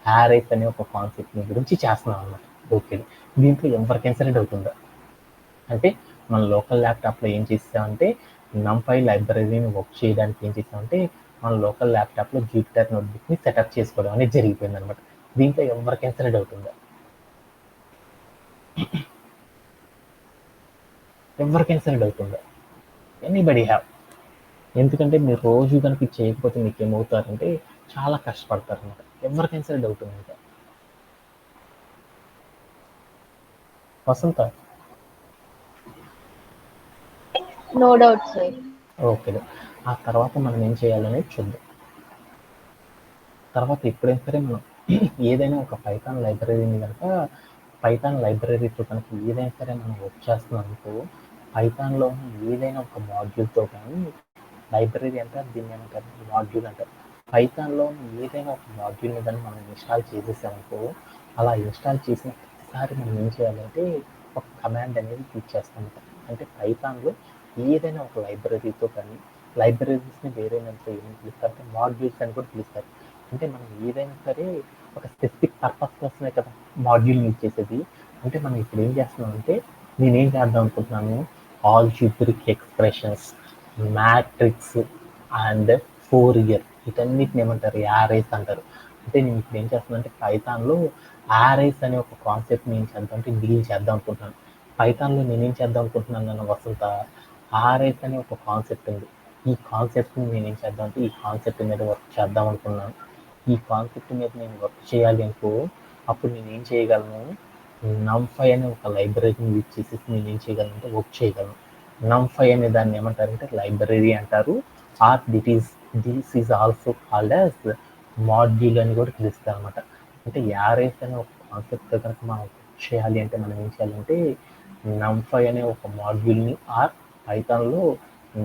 యారేస్ అనే ఒక కాన్సెప్ట్ గురించి చేస్తున్నాం అన్నమాట. ఓకే, దీంట్లో ఎవరికైనా సరే డౌట్ ఉందా? అంటే మన లోకల్ ల్యాప్టాప్లో ఏం చేసామంటే NumPy లైబ్రరీని వర్క్ చేయడానికి ఏం చేసామంటే మన లోకల్ ల్యాప్టాప్లో జూపిటర్ నోట్బుక్ని సెటప్ చేసుకోవడం అనేది జరిగిపోయింది అనమాట. దీంట్లో ఎవరికైనా సరే డౌట్ ఉందా? ఎవరికైనా సరే డౌట్ ఉందా? Anybody have? ఎందుకంటే మీరు రోజు కనుక చేయకపోతే మీకు ఏమవుతారంటే చాలా కష్టపడతారు అనమాట. ఎవరికైనా సరే డౌట్ ఉంది ఇంకా? Vasantha? No doubt sir. Okay, ఆ తర్వాత మనం ఏం చేయాలనేది చూద్దాం. తర్వాత ఎప్పుడైనా సరే మనం ఏదైనా ఒక పైథాన్ లైబ్రరీని కనుక పైథాన్ లైబ్రరీతో కనుక ఏదైనా సరే మనం వర్క్ చేస్తున్నాం అనుకో, పైథాన్లో ఏదైనా ఒక మాడ్యూల్తో కానీ లైబ్రరీ అంటారు, దీన్ని ఏమంటారు మాడ్యూల్ అంటారు. పైథాన్లో ఏదైనా ఒక మాడ్యూల్ని కానీ మనం ఇన్స్టాల్ చేసేసామనుకో, అలా ఇన్స్టాల్ చేసిన ప్రతిసారి మనం ఏం చేయాలంటే ఒక కమాండ్ అనేది యూజ్ చేస్తాం. అంటే పైథాన్లో ఏదైనా ఒక లైబ్రరీతో కానీ, లైబ్రరీస్ని వేరే దాంట్లో ఏమని పిలుస్తారు అంటే మాడ్యూల్స్ అని కూడా పిలుస్తారు. అంటే మనం ఏదైనా సరే ఒక స్పెసిఫిక్ పర్పస్ కోసమే కదా మాడ్యూల్ యూజ్ చేసేది. అంటే మనం ఇప్పుడు ఏం చేస్తున్నాం అంటే నేనేం చేద్దాం అనుకుంటున్నాను, algebraic expressions, matrix and Fourier, వీటన్నిటిని ఏమంటారు యారేస్ అంటారు. అంటే నేను ఇప్పుడు ఏం చేస్తున్నాను అంటే పైథాన్లో యారేస్ అనే ఒక కాన్సెప్ట్ నేను చేద్దాం అంటే డీల్ చేద్దాం అనుకుంటున్నాను. పైథాన్లో నేనేం చేద్దాం అనుకుంటున్నాను నన్ను వసంత, యారేస్ అనే ఒక కాన్సెప్ట్ ఉంది. ఈ కాన్సెప్ట్ని నేనేం చేద్దాం అంటే ఈ కాన్సెప్ట్ మీద వర్క్ చేద్దాం అనుకున్నాను. ఈ కాన్సెప్ట్ మీద నేను వర్క్ చేయాలి అనుకో, అప్పుడు నేను ఏం చేయగలను, NumPy అనే ఒక లైబ్రరీని యూజ్ చేసేసి నేను ఏం చేయగలను అంటే వర్క్ చేయగలను. NumPy అనే దాన్ని ఏమంటారంటే లైబ్రరీ అంటారు, or this is also called as module అని కూడా పిలుస్తారు అనమాట. అంటే యారేస్ అనే ఒక కాన్సెప్ట్ కనుక మనం వర్క్ చేయాలి అంటే మనం ఏం చేయాలంటే NumPy అనే ఒక మాడ్యూల్ని ఆర్ పైథాన్లో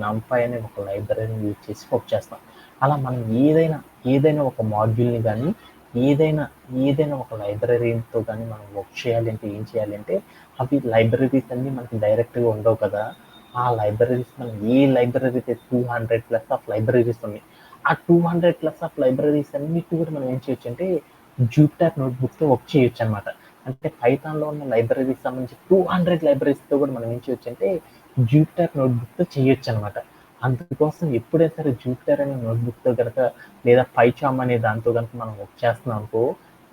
NumPy అనే ఒక లైబ్రరీని యూజ్ చేసి వర్క్ చేస్తాం. అలా మనం ఏదైనా ఒక మాడ్యూల్ని కానీ ఏదైనా ఒక లైబ్రరీతో కానీ మనం వర్క్ చేయాలి అంటే ఏం చేయాలి అంటే అవి లైబ్రరీస్ అన్నీ మనకి డైరెక్ట్గా ఉండవు కదా. ఆ లైబ్రరీస్ మనం ఏ లైబ్రరీ అయితే 200+ ఆఫ్ లైబ్రరీస్ ఉన్నాయి, ఆ 200+ ఆఫ్ లైబ్రరీస్ అన్నిటి కూడా మనం ఏం చేయొచ్చు అంటే జూపిటర్ నోట్బుక్తో వర్క్ చేయొచ్చు అనమాట. అంటే పైథాన్లో ఉన్న లైబ్రరీకి సంబంధించి 200 లైబ్రరీస్తో కూడా మనం ఏం చేయొచ్చు అంటే జూపిటర్ నోట్బుక్తో చేయొచ్చు అనమాట. అందుకోసం ఎప్పుడైనా సరే జూపిటర్ అనే నోట్బుక్తో కనుక లేదా పైచామ్ అనే దాంతో కనుక మనం వర్క్ చేస్తున్నాం అనుకో,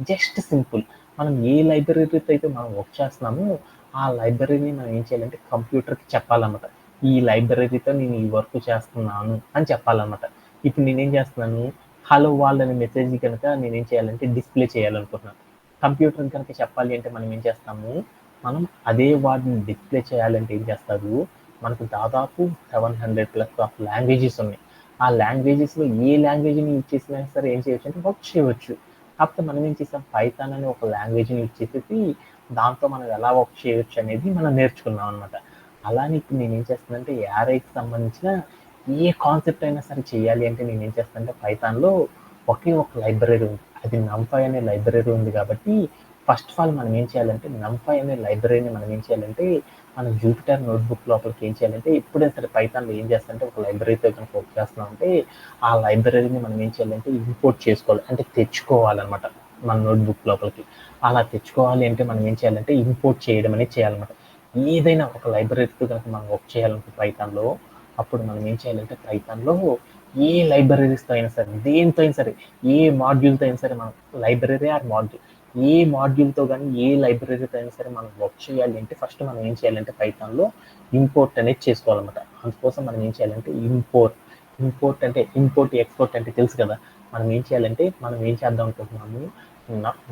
జస్ట్ సింపుల్ మనం ఏ లైబ్రరీతో అయితే మనం వర్క్ చేస్తున్నామో ఆ లైబ్రరీని మనం ఏం చేయాలంటే కంప్యూటర్కి చెప్పాలన్నమాట. ఈ లైబ్రరీతో నేను ఈ వర్క్ చేస్తున్నాను అని చెప్పాలన్నమాట. ఇప్పుడు నేనేం చేస్తున్నాను, హలో వరల్డ్ అనే మెసేజ్ కనుక నేనేం చేయాలంటే డిస్ప్లే చేయాలనుకుంటున్నాను. కంప్యూటర్ కనుక చెప్పాలి అంటే మనం ఏం చేస్తాము, మనం అదే వర్డ్ని డిస్ప్లే చేయాలంటే ఏం చేస్తారు, మనకు దాదాపు 700+ ఆఫ్ లాంగ్వేజెస్ ఉన్నాయి. ఆ లాంగ్వేజెస్లో ఏ లాంగ్వేజ్ని యూజ్ చేసినా సరే ఏం చేయొచ్చు అంటే వర్క్ చేయవచ్చు. కాకపోతే మనం ఏం చేసాం, పైథాన్ అనే ఒక లాంగ్వేజ్ని యూజ్ చేసేసి దాంతో మనం ఎలా వర్క్ చేయొచ్చు అనేది మనం నేర్చుకున్నాం అనమాట. అలానే ఇప్పుడు నేను ఏం చేస్తానంటే యారైకి సంబంధించిన ఏ కాన్సెప్ట్ అయినా సరే చేయాలి అంటే నేను ఏం చేస్తానంటే పైథాన్లో ఒకే ఒక లైబ్రరీ ఉంది, అది NumPy అనే లైబ్రరీ ఉంది. కాబట్టి ఫస్ట్ ఆఫ్ ఆల్ మనం ఏం చేయాలంటే NumPy అనే లైబ్రరీని మనం ఏం చేయాలంటే మనం జూపిటర్ నోట్బుక్ లోపలికి ఏం చేయాలంటే ఎప్పుడైనా సరే పైథాన్లో ఏం చేస్తామంటే ఒక లైబ్రరీతో కనుక వర్క్ చేస్తున్నాం అంటే ఆ లైబ్రరీని మనం ఏం చేయాలంటే ఇంపోర్ట్ చేసుకోవాలి, అంటే తెచ్చుకోవాలన్నమాట మన నోట్బుక్ లోపలికి. అలా తెచ్చుకోవాలి అంటే మనం ఏం చేయాలంటే ఇంపోర్ట్ చేయడం అనేది చేయాలన్నమాట. ఏదైనా ఒక లైబ్రరీతో కనుక మనం వర్క్ చేయాలంటే పైథాన్లో, అప్పుడు మనం ఏం చేయాలంటే పైథాన్లో ఏ లైబ్రరీస్తో అయినా సరే, దేంతో అయినా సరే, ఏ మాడ్యూల్తో అయినా సరే, మనం లైబ్రరీ ఆర్ మాడ్యూల్ ఏ మాడ్యూల్తో కానీ ఏ లైబ్రరీతో అయినా సరే మనం వర్క్ చేయాలి అంటే ఫస్ట్ మనం ఏం చేయాలంటే పైథాన్లో ఇంపోర్ట్ అనేది చేసుకోవాలన్నమాట. అందుకోసం మనం ఏం చేయాలంటే ఇంపోర్ట్ అంటే ఇంపోర్ట్ ఎక్స్పోర్ట్ అంటే తెలుసు కదా. మనం ఏం చేయాలంటే మనం ఏం చేద్దాం అనుకుంటున్నాము,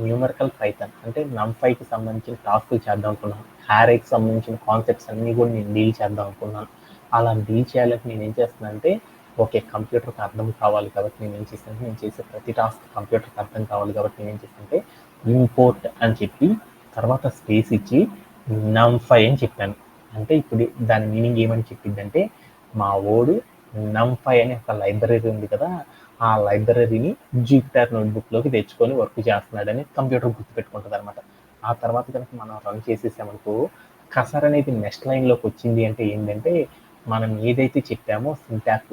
న్యూమరికల్ పైథాన్ అంటే NumPyకి సంబంధించిన టాస్క్లు చేద్దాం అనుకున్నాను. యారేకి సంబంధించిన కాన్సెప్ట్స్ అన్నీ కూడా నేను డీల్ చేద్దాం అనుకున్నాను. అలా డీల్ చేయాలంటే నేను ఏం చేస్తున్నాను అంటే ఓకే, కంప్యూటర్కి అర్థం కావాలి కాబట్టి నేను చేసే ప్రతి టాస్క్ కంప్యూటర్కి అర్థం కావాలి కాబట్టి నేను ఏం చేస్తానంటే ఇంపోర్ట్ అని చెప్పి తర్వాత స్పేస్ ఇచ్చి NumPy అని చెప్పాను. అంటే ఇప్పుడు దాని మీనింగ్ ఏమని చెప్పిందంటే మా ఓడు NumPy అనే ఒక లైబ్రరీ ఉంది కదా, ఆ లైబ్రరీని జూపిటర్ నోట్బుక్లోకి తెచ్చుకొని వర్క్ చేస్తున్నాడని కంప్యూటర్ గుర్తుపెట్టుకుంటుంది అనమాట. ఆ తర్వాత కనుక మనం రన్ చేసేసామనుకో కసర్ అనేది నెక్స్ట్ లైన్లోకి వచ్చింది అంటే ఏంటంటే మనం ఏదైతే చెప్పామో సింటాక్,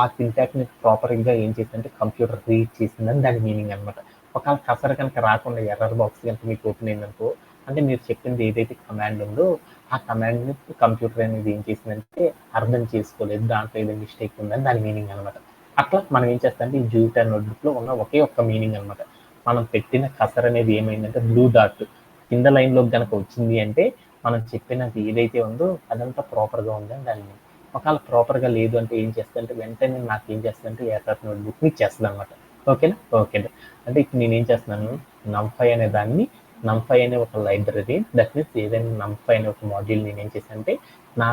ఆ సింటాక్ని ప్రాపర్గా ఏం చేసిందంటే కంప్యూటర్ రీడ్ చేసిందని దాని మీనింగ్ అనమాట. ఒకవేళ కసర కనుక రాకుండా ఎర్రర్ బాక్స్ కనుక మీకు ఓపెన్ అయిందనుకో, అంటే మీరు చెప్పింది ఏదైతే కమాండ్ ఉందో ఆ కమాండ్ని కంప్యూటర్ అనేది ఏం చేసిందంటే అర్థం చేసుకోలేదు, దాంట్లో ఏదో మిస్టేక్ ఉందని దాని మీనింగ్ అనమాట. అట్లా మనం ఏం చేస్తామంటే ఈ జూపిటర్ నోట్బుక్లో ఉన్న ఒకే ఒక్క మీనింగ్ అనమాట. మనం పెట్టిన కసర్ అనేది ఏమైందంటే బ్లూ డాట్ కింద లైన్లోకి కనుక వచ్చింది అంటే మనం చెప్పినది ఏదైతే ఉందో అదంతా ప్రాపర్గా ఉందని దాని మీనింగ్. ఒకవేళ ప్రాపర్గా లేదు అంటే ఏం చేస్తుందంటే వెంటనే నాకు ఏం చేస్తుందంటే ఎర్రర్ నోట్బుక్ని ఇచ్చేస్తుంది అనమాట. ఓకేనా? ఓకే. అంటే ఇప్పుడు నేను ఏం చేస్తున్నాను, NumPy అనే దాన్ని NumPy అనే ఒక లైబ్రరీ, దట్ మీన్స్ ఏదైనా NumPy అనే ఒక మాడ్యూల్ నేను ఏం చేశానంటే నా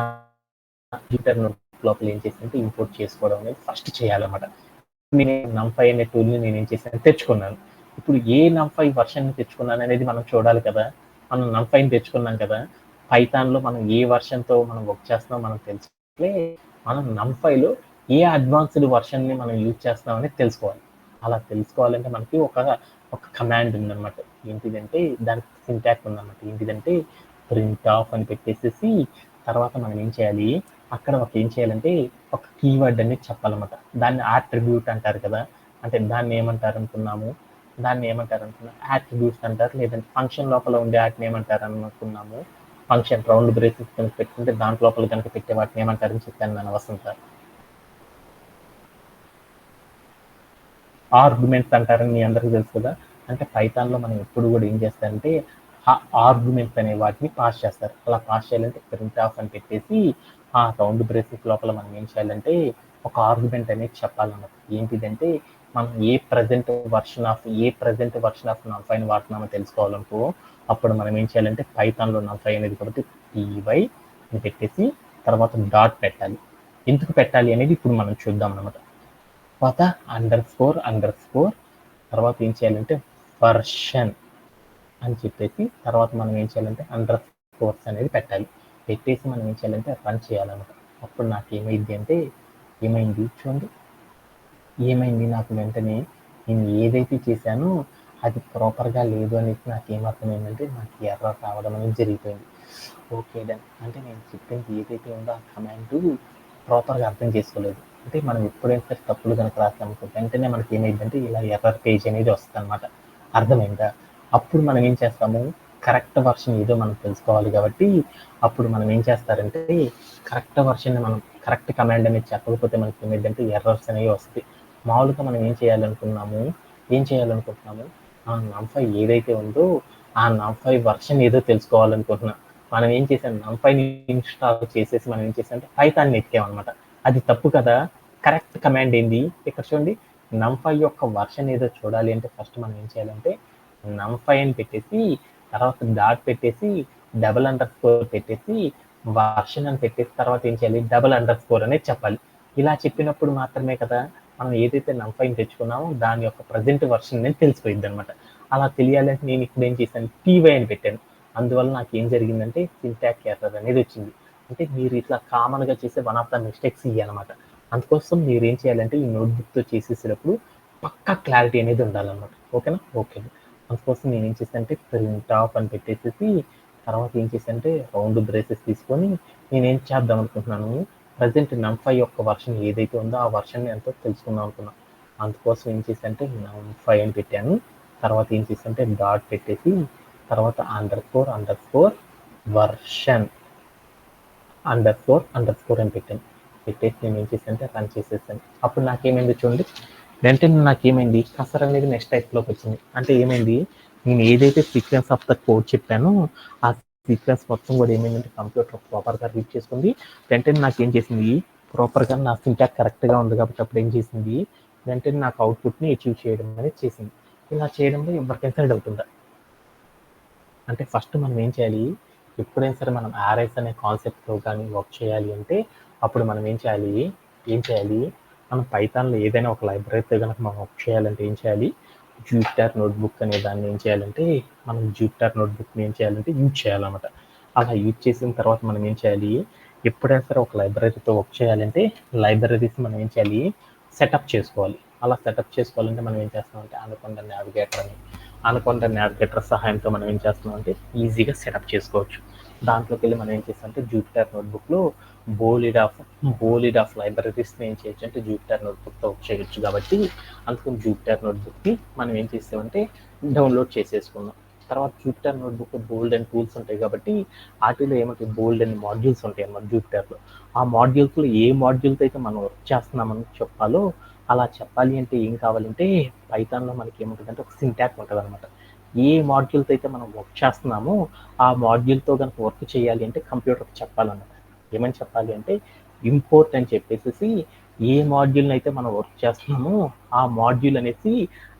జూపిటర్ నోట్బుక్ లోపల ఏం చేశానంటే ఇంపోర్ట్ చేసుకోవడం అనేది ఫస్ట్ చేయాలన్నమాట. నేను NumPy అనే టూల్ని నేను ఏం చేశాను తెచ్చుకున్నాను. ఇప్పుడు ఏ NumPy వర్షన్ తెచ్చుకున్నాను అనేది మనం చూడాలి కదా. మనం NumPyని తెచ్చుకున్నాం కదా, పైథాన్లో మనం ఏ వర్షన్తో మనం వర్క్ చేస్తున్నామో మనం తెలుసుకుంటే మనం NumPyలో ఏ అడ్వాన్స్డ్ వర్షన్ని మనం యూజ్ చేస్తున్నామని తెలుసుకోవాలి. అలా తెలుసుకోవాలంటే మనకి ఒక కమాండ్ ఉందన్నమాట. ఏంటిదంటే దానికి సింటాక్స్ ఉందన్నమాట. ఏంటిదంటే ప్రింట్ ఆఫ్ అని పెట్టేసేసి తర్వాత మనం ఏం చేయాలి, అక్కడ ఏం చేయాలంటే ఒక కీవర్డ్ అనేది చెప్పాలన్నమాట. దాన్ని ఆట్రిబ్యూట్ అంటారు కదా, అంటే దాన్ని ఏమంటారు అనుకున్నాము, యాట్రిబ్యూట్స్ అంటారు, లేదంటే ఫంక్షన్ లోపల ఉండే వాటిని ఏమంటారు అనుకున్నాము. ఫంక్షన్ రౌండ్ బ్రేసెస్ కనుక పెట్టుకుంటే దాంట్ లోపల కనుక పెట్టే వాటిని ఏమంటారని చెప్పాను నేను వసంత. ఆర్గ్యుమెంట్స్ అంటారని మీ అందరికీ తెలుసు కదా. అంటే పైథాన్లో మనం ఎప్పుడు కూడా ఏం చేస్తారంటే ఆ ఆర్గ్యుమెంట్స్ అనే వాటిని పాస్ చేస్తారు. అలా పాస్ చేయాలంటే ప్రింట్ ఆఫ్ అని పెట్టేసి ఆ రౌండ్ బ్రేసెస్ లోపల మనం ఏం చేయాలంటే ఒక ఆర్గ్యుమెంట్ అనేది చెప్పాలన్నమాట. ఏంటిదంటే మనం ఏ ప్రజెంట్ వర్షన్ ఆఫ్ NumPyని వాడుతున్నామో తెలుసుకోవాలనుకో, అప్పుడు మనం ఏం చేయాలంటే పైథాన్లో NumPy అనేది కాబట్టి py అని పెట్టేసి తర్వాత డాట్ పెట్టాలి. ఎందుకు పెట్టాలి అనేది ఇప్పుడు మనం చూద్దాం అన్నమాట. తర్వాత అండర్ స్కోర్ తర్వాత ఏం చేయాలంటే వర్షన్ అని చెప్పేసి తర్వాత మనం ఏం చేయాలంటే అండర్ స్కోర్స్ అనేది పెట్టాలి. పెట్టేసి మనం ఏం చేయాలంటే రన్ చేయాలన్నమాట. అప్పుడు నాకు ఏమైంది చూడండి, నాకు వెంటనే నేను ఏదైతే చేశానో అది ప్రాపర్గా లేదు అనేది నాకు ఏమర్థమైందంటే నాకు ఎర్రర్ రావడం అనేది జరిగిపోయింది. Okay done. అంటే నేను చెప్పింది ఏదైతే ఉందో ఆ కమాండ్ ప్రాపర్గా అర్థం చేసుకోలేదు. అంటే మనం ఎప్పుడైనా సరే తప్పులు కనుక రాసామనుకో వెంటనే మనకి ఏమైందంటే ఇలా ఎర్రర్ పేజ్ అనేది వస్తుంది అనమాట. అర్థమైందా? అప్పుడు మనం ఏం చేస్తాము, కరెక్ట్ వర్షన్ ఏదో మనం తెలుసుకోవాలి కాబట్టి అప్పుడు మనం ఏం చేస్తారంటే కరెక్ట్ వర్షన్ని మనం కరెక్ట్ కమాండ్ అనేది చెప్పకపోతే మనకి ఏమైందంటే ఎర్రర్స్ అనేవి వస్తాయి. మామూలుగా మనం ఏం చేయాలనుకుంటున్నాము, ఆ NumPy ఏదైతే ఉందో ఆ NumPy వర్షన్ ఏదో తెలుసుకోవాలనుకుంటున్నాం. మనం ఏం చేసాం, NumPyని ఇన్స్టాల్ చేసేసి మనం ఏం చేసాం అంటే పైథాన్ని ఎక్కామన్నమాట. అది తప్పు కదా. కరెక్ట్ కమాండ్ ఏంది ఇక్కడ చూడండి, NumPy యొక్క వర్షన్ ఏదో చూడాలి అంటే ఫస్ట్ మనం ఏం చేయాలంటే NumPy అని పెట్టేసి తర్వాత డాట్ పెట్టేసి __ పెట్టేసి వర్షన్ అని పెట్టేసి తర్వాత ఏం చేయాలి __ అనేది చెప్పాలి. ఇలా చెప్పినప్పుడు మాత్రమే కదా మనం ఏదైతే NumPyని తెచ్చుకున్నామో దాని యొక్క ప్రజెంట్ వర్షన్ అనేది తెలిసిపోయింది అనమాట. అలా తెలియాలంటే నేను ఇప్పుడు ఏం చేశాను, py అని పెట్టాను. అందువల్ల నాకు ఏం జరిగిందంటే సింటాక్స్ ఎర్రర్ అనేది వచ్చింది. అంటే మీరు ఇట్లా కామన్గా చేసే వన్ ఆఫ్ ద మిస్టేక్స్ ఇవి అనమాట. అందుకోసం మీరు ఏం చేయాలంటే ఈ నోట్బుక్తో చేసేసేటప్పుడు పక్కా క్లారిటీ అనేది ఉండాలన్నమాట. ఓకేనా? ఓకే. అందుకోసం నేను ఏం చేశానంటే ప్రింట్ ఆఫ్ అని పెట్టేసేసి తర్వాత ఏం చేశానంటే రౌండ్ బ్రేసెస్ తీసుకొని నేనేం చేద్దాం అనుకుంటున్నాను, ప్రజెంట్ NumPy యొక్క వర్షన్ ఏదైతే ఉందో ఆ వర్షన్ ఎంతో తెలుసుకుందాం అనుకున్నాను. అందుకోసం ఏం చేశానంటే NumPy అని పెట్టాను. తర్వాత ఏం చేశానంటే డాట్ పెట్టేసి తర్వాత __ వర్షన్ __ అని పెట్టాను. పెట్టేసి నేను ఏం చేశానంటే రన్ చేసేసాను. అప్పుడు నాకేమైంది చూడండి, వెంటనే నాకేమైంది కసర్ అనేది నెక్స్ట్ టైప్లోకి వచ్చింది. అంటే ఏమైంది, నేను ఏదైతే సీక్వెన్స్ ఆఫ్ ద కోడ్ చెప్పానో ఆ సీక్వెన్స్ మొత్తం కూడా ఏమైందంటే కంప్యూటర్ ప్రాపర్గా రీడ్ చేసుకుంది. వెంటనే నాకు ఏం చేసింది, ప్రాపర్గా నా సింటాక్స్ కరెక్ట్గా ఉంది కాబట్టి అప్పుడు ఏం చేసింది, వెంటనే నాకు అవుట్పుట్ని అచీవ్ చేయడం అనేది చేసింది. ఇలా చేయడంలో ఎవరికైనా డౌట్ ఉందా? అంటే ఫస్ట్ మనం ఏం చేయాలి, ఎప్పుడైనా సరే మనం RS అనే కాన్సెప్ట్తో కానీ వర్క్ చేయాలి అంటే అప్పుడు మనం ఏం చేయాలి, మనం పైథాన్లో ఏదైనా ఒక లైబ్రరీతో కనుక మనం వర్క్ చేయాలంటే ఏం చేయాలి, జూపిటర్ నోట్బుక్ అనే దాన్ని ఏం చేయాలంటే మనం జూపిటర్ నోట్బుక్ని ఏం చేయాలంటే యూజ్ చేయాలన్నమాట. అలా యూజ్ చేసిన తర్వాత మనం ఏం చేయాలి, ఎప్పుడైనా సరే ఒక లైబ్రరీతో వర్క్ చేయాలంటే లైబ్రరీస్ మనం ఏం చేయాలి, సెటప్ చేసుకోవాలి. అలా సెటప్ చేసుకోవాలంటే మనం ఏం చేస్తామంటే అనకొండ నావిగేటర్ సహాయంతో మనం ఏం చేస్తున్నాం అంటే ఈజీగా సెటప్ చేసుకోవచ్చు. దాంట్లోకి వెళ్ళి మనం ఏం చేస్తామంటే జూపిటర్ నోట్బుక్లో బోలిడ్ ఆఫ్ లైబ్రరీస్ని ఏం చేయొచ్చు అంటే జూపిటర్ నోట్బుక్తో చేయొచ్చు. కాబట్టి అందుకని జూపిటర్ నోట్బుక్ని మనం ఏం చేసామంటే డౌన్లోడ్ చేసేసుకున్నాం. తర్వాత Jupiter notebook bold and tools ఉంటాయి కాబట్టి వాటిలో ఏమంటాయి బోల్డ్ అండ్ మాడ్యూల్స్ ఉంటాయి అన్నమాట జూపిటర్లో. ఆ మాడ్యూల్స్లో ఏ మాడ్యూల్తో అయితే మనం వర్క్ చేస్తున్నామని చెప్పాలో అలా చెప్పాలి అంటే ఏం కావాలంటే పైథాన్లో మనకి ఏముంటుందంటే ఒక సింటాక్స్ ఉంటుంది అనమాట. ఏ మాడ్యూల్తో అయితే మనం వర్క్ చేస్తున్నామో ఆ మాడ్యూల్తో కనుక వర్క్ చేయాలి అంటే కంప్యూటర్కి చెప్పాలన్నమాట. ఏమని చెప్పాలి అంటే ఇంపోర్ట్ అని చెప్పేసి ఏ మాడ్యూల్ని అయితే మనం వర్క్ చేస్తున్నామో ఆ మాడ్యూల్ అనేసి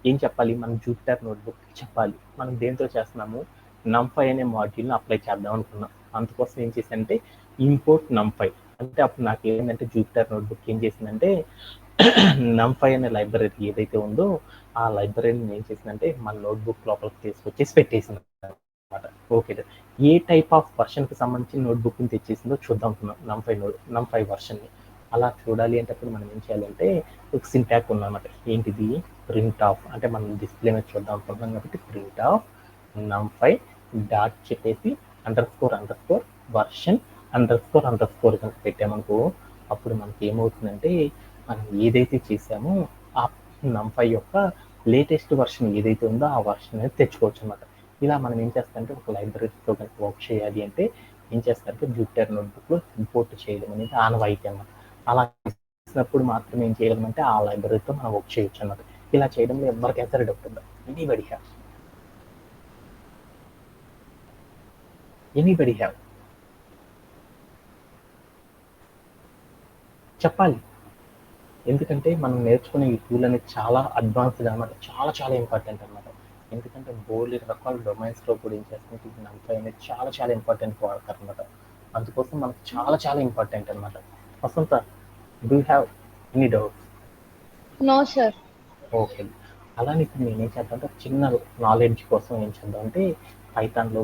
ఏం చెప్పాలి మనం జూపిటర్ నోట్బుక్ చెప్పాలి. మనం దేంతో చేస్తున్నాము NumPy అనే మాడ్యూల్ని అప్లై చేద్దాం అనుకున్నాం. అందుకోసం ఏం చేశానంటే ఇంపోర్ట్ NumPy అంటే అప్పుడు నాకు ఏంటంటే జూపిటర్ నోట్బుక్ ఏం చేసిందంటే NumPy అనే లైబ్రరీ ఏదైతే ఉందో ఆ లైబ్రరీని ఏం చేసిందంటే మన నోట్బుక్ లోపలికి తీసుకొచ్చేసి పెట్టేసింది అనమాట. ఓకే, ఏ టైప్ ఆఫ్ వర్షన్కి సంబంధించిన నోట్బుక్ని తెచ్చేసిందో చూద్దాం NumPy వర్షన్ని. అలా చూడాలి అంటే అప్పుడు మనం ఏం చేయాలంటే ఒక సింటాక్ ఉందన్నమాట. ఏంటిది ప్రింట్ ఆఫ్ అంటే మనం డిస్ప్లే మీద చూద్దాం అనుకుంటున్నాం కాబట్టి ప్రింట్ ఆఫ్ NumPy డాట్ చెప్పేసి __ వర్షన్ __ కనుక పెట్టామనుకో అప్పుడు మనకి ఏమవుతుందంటే మనం ఏదైతే చేసామో ఆ NumPy యొక్క లేటెస్ట్ వర్షన్ ఏదైతే ఉందో ఆ వర్షన్ అనేది తెచ్చుకోవచ్చు అనమాట. ఇలా మనం ఏం చేస్తామంటే ఒక లైబ్రరీతో కనుక వర్క్ చేయాలి అంటే ఏం చేస్తారంటే జూపిటర్ నోట్బుక్లో ఇంపోర్ట్ చేయడం అనేది ఆనవాయితీ అన్నమాట. అలా చేసినప్పుడు మాత్రమే ఏం చేయగలమంటే ఆ లైబ్రరీతో మనం వర్క్ చేయొచ్చు అన్నమాట. ఇలా చేయడంలో ఎవరికైనా సరే డౌట్ ఉందా? ఎనీబడి హ్యావ్ చెప్పాలి. ఎందుకంటే మనం నేర్చుకునే ఈ టూల్ అనేది చాలా అడ్వాన్స్డ్ అనమాట. చాలా చాలా ఇంపార్టెంట్ అనమాట. ఎందుకంటే బోల్డ్ రకాల డొమైన్స్లో కూడా ఏం చేస్తుంటే ఇది NumPy అనేది చాలా చాలా ఇంపార్టెంట్ వాడతారు అనమాట. అందుకోసం మనకు చాలా చాలా ఇంపార్టెంట్ అనమాట. Vasantha, do have any doubts? No sir. Okay, అలానే ఇప్పుడు నేను ఏం చేద్దాం అంటే చిన్న నాలెడ్జ్ కోసం ఏం చేద్దాం అంటే పైథాన్లో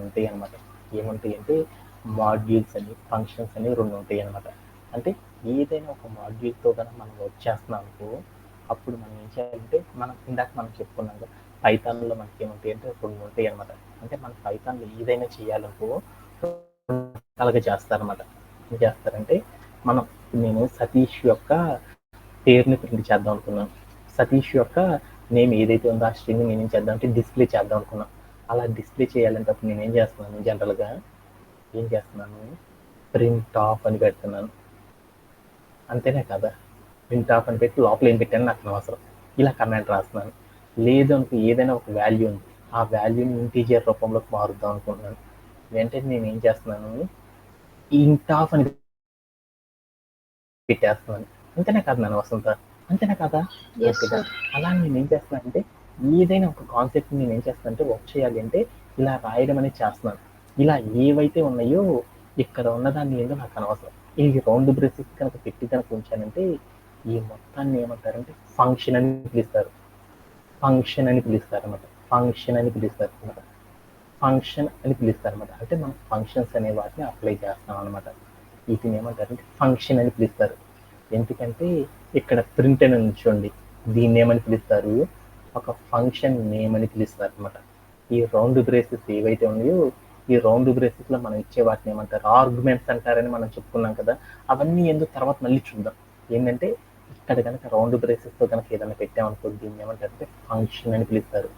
ఉంటాయి అనమాట. ఏముంటాయి అంటే మాడ్యూల్స్ అని ఫంక్షన్స్ అని 2 ఉంటాయి అనమాట. అంటే ఏదైనా ఒక మాడ్యూల్తో కనుక మనం వర్క్ చేస్తున్నాం అనుకో అప్పుడు మనం ఏం చేయాలంటే ఇందాక మనం చెప్పుకున్నాం కదా పైథాన్లో మనకి ఏముంటాయి అంటే 2 ఉంటాయి అనమాట. అంటే మన పైథాన్లో ఏదైనా చేయాలనుకో అలాగే చేస్తారనమాట. ఏం చేస్తారంటే నేను సతీష్ యొక్క పేరుని ప్రింట్ చేద్దాం అనుకున్నాను. సతీష్ యొక్క నేమ్ ఏదైతే ఉందో ఆ స్ట్రింగ్ నేనేం చేద్దాం అంటే డిస్ప్లే చేద్దాం అనుకున్నాను. అలా డిస్ప్లే చేయాలంటే అప్పుడు నేను ఏం చేస్తున్నాను జనరల్గా ప్రింట్ ఆఫ్ అని పెడుతున్నాను. అంతేనే కదా, ప్రింట్ ఆఫ్ అని పెట్టి లోపల ఏం పెట్టాను నాకు అనవసరం. ఇలా కమాండ్ రాస్తున్నాను. లేదు అనుకో ఏదైనా ఒక వాల్యూ ఉంది ఆ వాల్యూని ఇంటీజర్ రూపంలోకి మారుద్దాం అనుకుంటున్నాను. వెంటనే నేను ఏం చేస్తున్నాను ఇంట్ ఆఫ్ అని పెట్టేస్తున్నాను. అంతేనే కదా నన్ను వసంత, అంతేనే కదా? అలా నేను ఏం చేస్తున్నాను అంటే ఏదైనా ఒక కాన్సెప్ట్ నేను ఏం చేస్తాను అంటే వర్క్ చేయాలి అంటే ఇలా రాయడం అనేది చేస్తున్నాను. ఇలా ఏవైతే ఉన్నాయో ఇక్కడ ఉన్నదాన్ని ఏందో నాకు అనవసరం. ఈ రౌండ్ బ్రేసెస్ కనుక పెట్టి కనుక ఉంచానంటే ఈ మొత్తాన్ని ఏమంటారంటే ఫంక్షన్ అని పిలుస్తారు అనమాట. ఫంక్షన్ అని పిలుస్తారు అనమాట. అంటే మనం ఫంక్షన్స్ అనే వాటిని అప్లై చేస్తాం అనమాట. వీటిని ఏమంటారంటే ఫంక్షన్ అని పిలుస్తారు. ఎందుకంటే ఇక్కడ ప్రింట్ అని ఉంచండి, దీన్ని ఏమని పిలుస్తారు ఒక ఫంక్షన్ నేమ్ అని పిలుస్తారు అనమాట. ఈ రౌండ్ బ్రేసెస్ ఏవైతే ఉన్నాయో ఈ రౌండ్ బ్రేసెస్లో మనం ఇచ్చే వాటిని ఏమంటారు ఆర్గ్యుమెంట్స్ అంటారని మనం చెప్పుకున్నాం కదా. అవన్నీ ఎందుకు తర్వాత మళ్ళీ చూద్దాం. ఏంటంటే ఇక్కడ కనుక రౌండ్ బ్రేసెస్తో కనుక ఏదైనా పెట్టామనుకో దీన్ని ఏమంటారంటే ఫంక్షన్ అని పిలుస్తారు.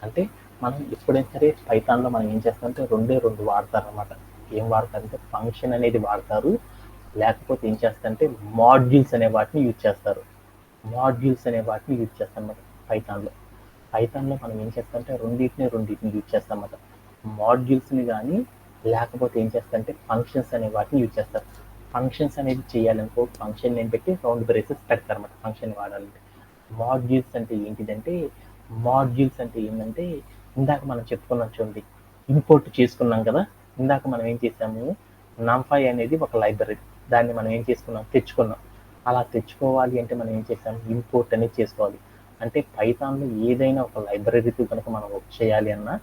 అంటే మనం ఎప్పుడైనా సరే పైథాన్లో మనం ఏం చేస్తామంటే 2 వాడతారనమాట. ఏం వాడతారంటే ఫంక్షన్ అనేది వాడతారు, లేకపోతే ఏం చేస్తారంటే మాడ్యూల్స్ అనే వాటిని యూజ్ చేస్తారు అన్నమాట. పైథాన్లో మనం ఏం చేస్తామంటే రెండింటిని యూజ్ చేస్తామన్నమాట. మాడ్యూల్స్ని కానీ లేకపోతే ఏం చేస్తారంటే ఫంక్షన్స్ అనే వాటిని యూజ్ చేస్తారు. ఫంక్షన్స్ అనేది చేయాలనుకో ఫంక్షన్ నేమ్ పెట్టి రౌండ్ బ్రేసెస్ పెడతారన్నమాట ఫంక్షన్ వాడాలంటే. మాడ్యూల్స్ అంటే ఏంటంటే ఇందాక మనం చెప్పుకున్నాం చూడండి, ఇంపోర్ట్ చేసుకున్నాం కదా. ఇందాక మనం ఏం చేసాము NumPy అనేది ఒక లైబ్రరీ, దాన్ని మనం ఏం తెచ్చుకున్నాం. అలా తెచ్చుకోవాలి అంటే మనం ఏం చేసాం ఇంపోర్ట్ అనేది చేసుకోవాలి. అంటే పైథాన్లో ఏదైనా ఒక లైబ్రరీతో కనుక మనం వర్క్ చేయాలి అన్నా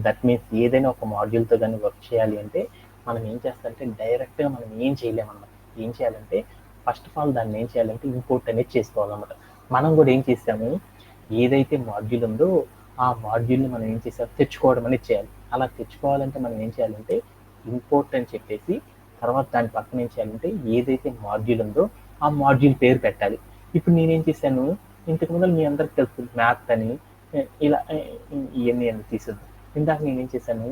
దట్ మీన్స్ ఏదైనా ఒక మాడ్యూల్తో కానీ వర్క్ చేయాలి అంటే మనం ఏం చేస్తామంటే డైరెక్ట్గా మనం ఏం చేయలేమన్నమాట. ఏం చేయాలంటే ఫస్ట్ ఆఫ్ ఆల్ దాన్ని ఏం చేయాలంటే ఇంపోర్ట్ అనేది చేసుకోవాలన్నమాట. మనం కూడా ఏం చేసాము ఏదైతే మాడ్యూల్ ఉందో ఆ మాడ్యూల్ని మనం ఏం చేసాము తెచ్చుకోవడం అనేది చేయాలి. అలా తెచ్చుకోవాలంటే మనం ఏం చేయాలంటే ఇంపోర్ట్ అని చెప్పేసి తర్వాత దాని పక్కన ఏం చేయాలంటే ఏదైతే మాడ్యూల్ ఉందో ఆ మాడ్యూల్ పేరు పెట్టాలి. ఇప్పుడు నేనేం చేశాను, ఇంతకు ముందు మీ అందరికి తెలుసు మ్యాథ్ అని ఇలా ఇవన్నీ అని తీసేద్దాం. ఇందాక నేనేం చేశాను,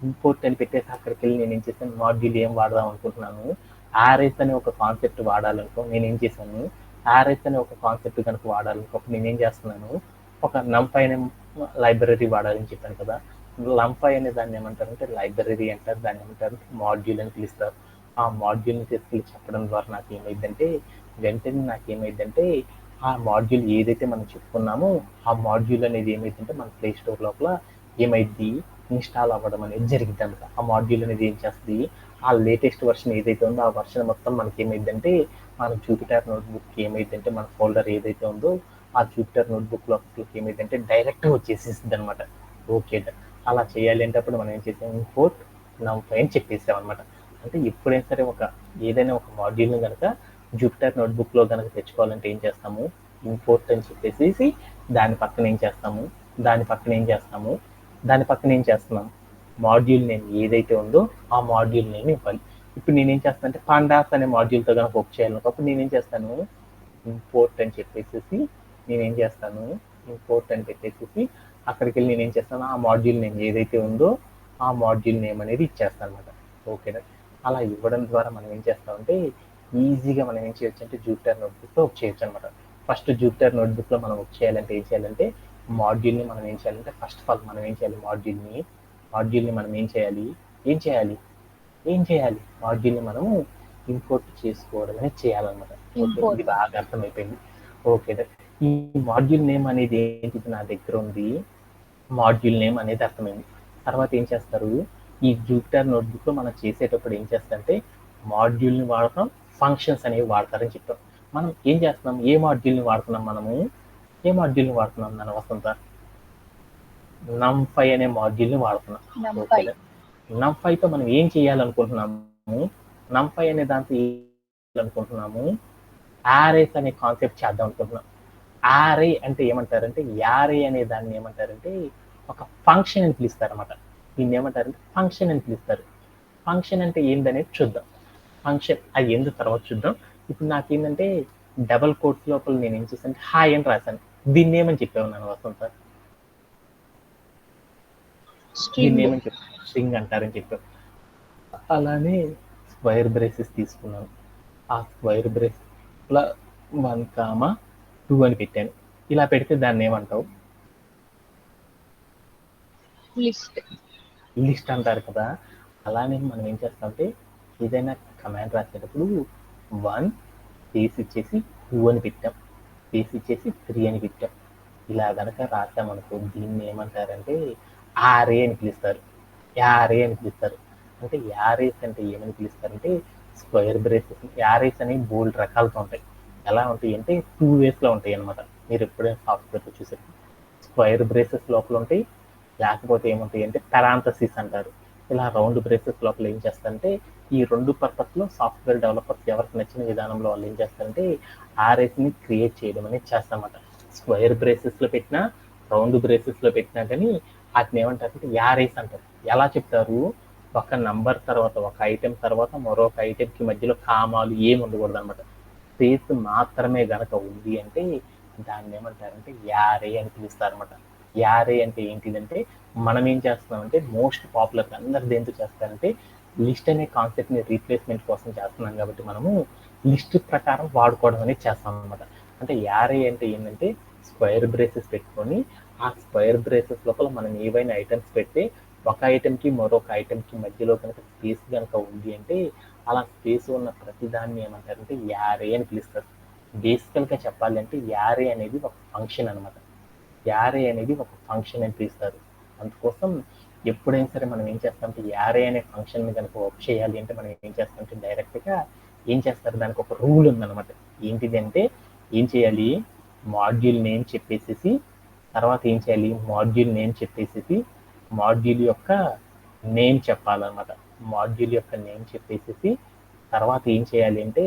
ఇంపోర్ట్ అని పెట్టేసి అక్కడికి వెళ్ళి నేనేం చేశాను, మాడ్యూల్ ఏం వాడదాం అనుకుంటున్నాను, ఆర్ఎస్ అనే ఒక కాన్సెప్ట్ వాడాలనుకో నేనేం చేశాను, ఆర్ఎస్ అనే ఒక కాన్సెప్ట్ కనుక వాడాలనుకో నేనేం చేస్తున్నాను, ఒక నంపై అనే లైబ్రరీ వాడాలని చెప్పాను కదా. లంపై అనే దాన్ని ఏమంటారంటే లైబ్రరీ అంటారు, దాన్ని ఏమంటారు మాడ్యూల్ అని పిలుస్తారు. ఆ మాడ్యూల్ని తీసుకెళ్ళి చెప్పడం ద్వారా నాకేమైందంటే ఆ మాడ్యూల్ ఏదైతే మనం చెప్పుకున్నామో ఆ మాడ్యూల్ అనేది ఏమైందంటే మన ప్లే స్టోర్ లోపల ఏమైంది ఇన్స్టాల్ అవ్వడం అనేది జరిగింది అనమాట. ఆ మాడ్యూల్ అనేది ఏం చేస్తుంది, ఆ లేటెస్ట్ వర్షన్ ఏదైతే ఉందో ఆ వర్షన్ మొత్తం మనకి ఏమైందంటే మన జూపిటర్ నోట్బుక్ ఏమైందంటే మన ఫోల్డర్ ఏదైతే ఉందో ఆ జూపిటర్ నోట్బుక్ లోపలికి ఏమైందంటే డైరెక్ట్గా వచ్చేసేసింది అనమాట. ఓకే, అలా చేయాలి అంటే అప్పుడు మనం ఏం చేసాం, ఇంపోర్ట్ నంపై అని చెప్పేసాం అనమాట. అంటే ఎప్పుడైనా సరే ఏదైనా ఒక మాడ్యూల్ని కనుక జూపిటర్ నోట్బుక్లో కనుక తెచ్చుకోవాలంటే ఏం చేస్తాము, ఇంపోర్ట్ అని చెప్పేసి దాని పక్కన ఏం చేస్తాము మాడ్యూల్ నేమ్ ఏదైతే ఉందో ఆ మాడ్యూల్ నేమ్ ఇవ్వాలి. ఇప్పుడు నేనేం చేస్తాను అంటే పాండాస్ అనే మాడ్యూల్తో కనుక వర్క్ చేయాలన్నప్పుడు నేనేం చేస్తాను, ఇంపోర్ట్ అని పెట్టేసి అక్కడికి వెళ్ళి నేనేం చేస్తాను, ఆ మాడ్యూల్ నేమ్ ఏదైతే ఉందో ఆ మాడ్యూల్ నేమ్ అనేది ఇచ్చేస్తాను అనమాట. ఓకేనా, అలా ఇవ్వడం ద్వారా మనం ఏం చేస్తామంటే ఈజీగా మనం ఏం చేయొచ్చు అంటే జూపిటర్ నోట్బుక్లో వర్క్ చేయొచ్చు అనమాట. ఫస్ట్ జూపిటర్ నోట్బుక్లో మనం వర్క్ చేయాలంటే ఏం చేయాలంటే మాడ్యూల్ని మనం ఏం చేయాలంటే ఫస్ట్ ఆఫ్ ఆల్ మనం ఏం చేయాలి, మాడ్యూల్ని మనం ఏం చేయాలి మాడ్యూల్ని మనము ఇంపోర్ట్ చేసుకోవడం అనేది చేయాలన్నమాట. ఓకే, ఇది బాగా అర్థమైపోయింది. ఓకే, ఈ మాడ్యూల్ నేమ్ అనేది ఏంటిది నా దగ్గర ఉంది, మాడ్యూల్ నేమ్ అనేది అర్థమైంది. తర్వాత ఏం చేస్తారు, ఈ జూపిటర్ నోట్బుక్లో మనం చేసేటప్పుడు ఏం చేస్తారంటే మాడ్యూల్ని వాడతాం, ఫంక్షన్స్ అనేవి వాడతారని చెప్పాం. మనం ఏం చేస్తున్నాం, ఏ మాడ్యూల్ని వాడుతున్నాం మన వసంత, నంపై అనే మాడ్యూల్ని వాడుతున్నాం. ఓకేనా, నంపైతో మనం ఏం చేయాలనుకుంటున్నాము, నంపై అనే దాంతో అనుకుంటున్నాము యారేస్ అనే కాన్సెప్ట్ చేద్దాం అనుకుంటున్నాం. యారే అంటే ఏమంటారంటే యారే అనే దాన్ని ఏమంటారంటే ఒక ఫంక్షన్ అని పిలుస్తారు అనమాట. దీన్ని ఏమంటారంటే ఫంక్షన్ అని పిలుస్తారు. ఫంక్షన్ అంటే ఏందనేది చూద్దాం. ఫంక్షన్ అది ఎందుకు తర్వాత చూద్దాం. ఇప్పుడు నాకేంటంటే డబల్ కోట్స్ లోపల నేను ఏం చేశాను, హాయ్ అని రాశాను. దీన్ని ఏమని చెప్పాను వసంత, దీన్ని ఏమని చెప్పాను, స్ట్రింగ్ అంటారని చెప్పాను. అలానే స్క్వైర్ బ్రేసెస్ తీసుకున్నాను. ఆ స్క్వైర్ బ్రేసెస్లో 1,2 అని పెట్టాను. ఇలా పెడితే దాన్ని ఏమంటావు, లిస్ట్ అంటారు కదా. అలానే మనం ఏం చేస్తామంటే ఏదైనా కమాండ్ రాసేటప్పుడు 1 స్పేస్ ఇచ్చేసి 2 అని పెట్టాం, స్పేస్ ఇచ్చేసి 3 అని పెట్టాం. ఇలా కనుక రాసామనుకో దీన్ని ఏమంటారంటే యారే అని పిలుస్తారు. అంటే యారేస్ అంటే ఏమని పిలుస్తారంటే స్క్వేర్ బ్రేసెస్. యారేస్ అనేవి బోల్డ్ రకాలతో ఉంటాయి. ఎలా ఉంటాయి అంటే 2 వేస్లో ఉంటాయి అనమాట. మీరు ఎప్పుడైనా సాఫ్ట్వేర్లో చూసారు, స్క్వేర్ బ్రేసెస్ లోపల ఉంటాయి, లేకపోతే ఏముంటాయి అంటే పెరాంథసిస్ అంటారు. ఇలా రౌండ్ బ్రేసెస్ లోపల ఏం చేస్తారంటే ఈ 2 పర్పస్లో సాఫ్ట్వేర్ డెవలపర్స్ ఎవరికి నచ్చిన విధానంలో వాళ్ళు ఏం చేస్తారంటే ఆర్ఎస్ని క్రియేట్ చేయడం అనేది చేస్తారన్నమాట. స్క్వేర్ బ్రేసెస్లో పెట్టినా రౌండ్ బ్రేసెస్లో పెట్టినా కానీ వాటిని ఏమంటారంటే యారేస్ అంటారు. ఎలా చెప్తారు, ఒక నంబర్ తర్వాత ఒక ఐటెం తర్వాత మరొక ఐటెంకి మధ్యలో కామాలు ఏమి ఉండకూడదు అనమాట. స్పేస్ మాత్రమే గనక ఉంది అంటే దాన్ని ఏమంటారంటే యారే అని పిలుస్తారన్నమాట. యారే అంటే ఏంటిదంటే మనం ఏం చేస్తున్నామంటే మోస్ట్ పాపులర్ అందరు దేంతో చేస్తారంటే లిస్ట్ అనే కాన్సెప్ట్ని రీప్లేస్మెంట్ కోసం చేస్తున్నాం కాబట్టి మనము లిస్ట్ ప్రకారం వాడుకోవడం అనేది చేస్తాం అనమాట. అంటే యారే అంటే ఏంటంటే స్క్వేర్ బ్రేసెస్ పెట్టుకొని ఆ స్క్వేర్ బ్రేసెస్ లోపల మనం ఏవైనా ఐటమ్స్ పెడితే ఒక ఐటెంకి మరొక ఐటెంకి మధ్యలో కనుక స్పేస్ కనుక ఉంది అంటే అలా స్పేస్ ఉన్న ప్రతిదాన్ని ఏమంటారంటే యారే అని పిలుస్తారు. బేసికల్గా చెప్పాలి అంటే యారే అనేది ఒక ఫంక్షన్ అనమాట. యారే అనేది ఒక ఫంక్షన్ అని పిలుస్తారు. అందుకోసం ఎప్పుడైనా సరే మనం ఏం చేస్తామంటే యారే అనే ఫంక్షన్ని కనుక వర్క్ చేయాలి అంటే మనం ఏం చేస్తామంటే డైరెక్ట్గా ఏం చేస్తారు, దానికి ఒక రూల్ ఉందన్నమాట. ఏంటిది అంటే ఏం చేయాలి, మాడ్యూల్ నేమ్ చెప్పేసేసి తర్వాత ఏం చేయాలి, మాడ్యూల్ యొక్క నేమ్ చెప్పాలన్నమాట. మాడ్యూల్ యొక్క నేమ్ చెప్పేసేసి తర్వాత ఏం చేయాలి అంటే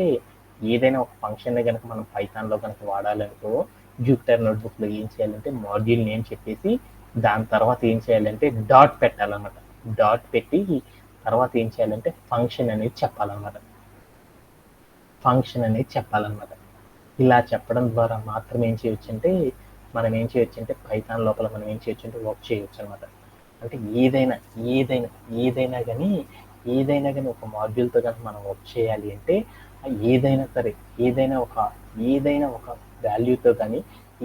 ఏదైనా ఒక ఫంక్షన్ని కనుక మనం పైథాన్లో కనుక వాడాలనుకో జూపిటర్ నోట్బుక్లో ఏం చేయాలంటే మాడ్యూల్ నేమ్ చెప్పేసి దాని తర్వాత ఏం చేయాలంటే డాట్ పెట్టాలన్నమాట. డాట్ పెట్టి తర్వాత ఏం చేయాలంటే ఫంక్షన్ అనేది చెప్పాలన్నమాట. ఇలా చెప్పడం ద్వారా మాత్రం ఏం చేయొచ్చు అంటే పైథాన్ లోపల మనం ఏం చేయొచ్చు అంటే వర్క్ చేయొచ్చు అనమాట. అంటే ఏదైనా కానీ ఒక మాడ్యూల్తో కనుక మనం వర్క్ చేయాలి అంటే ఏదైనా సరే ఏదైనా ఒక వాల్యూతో కానీ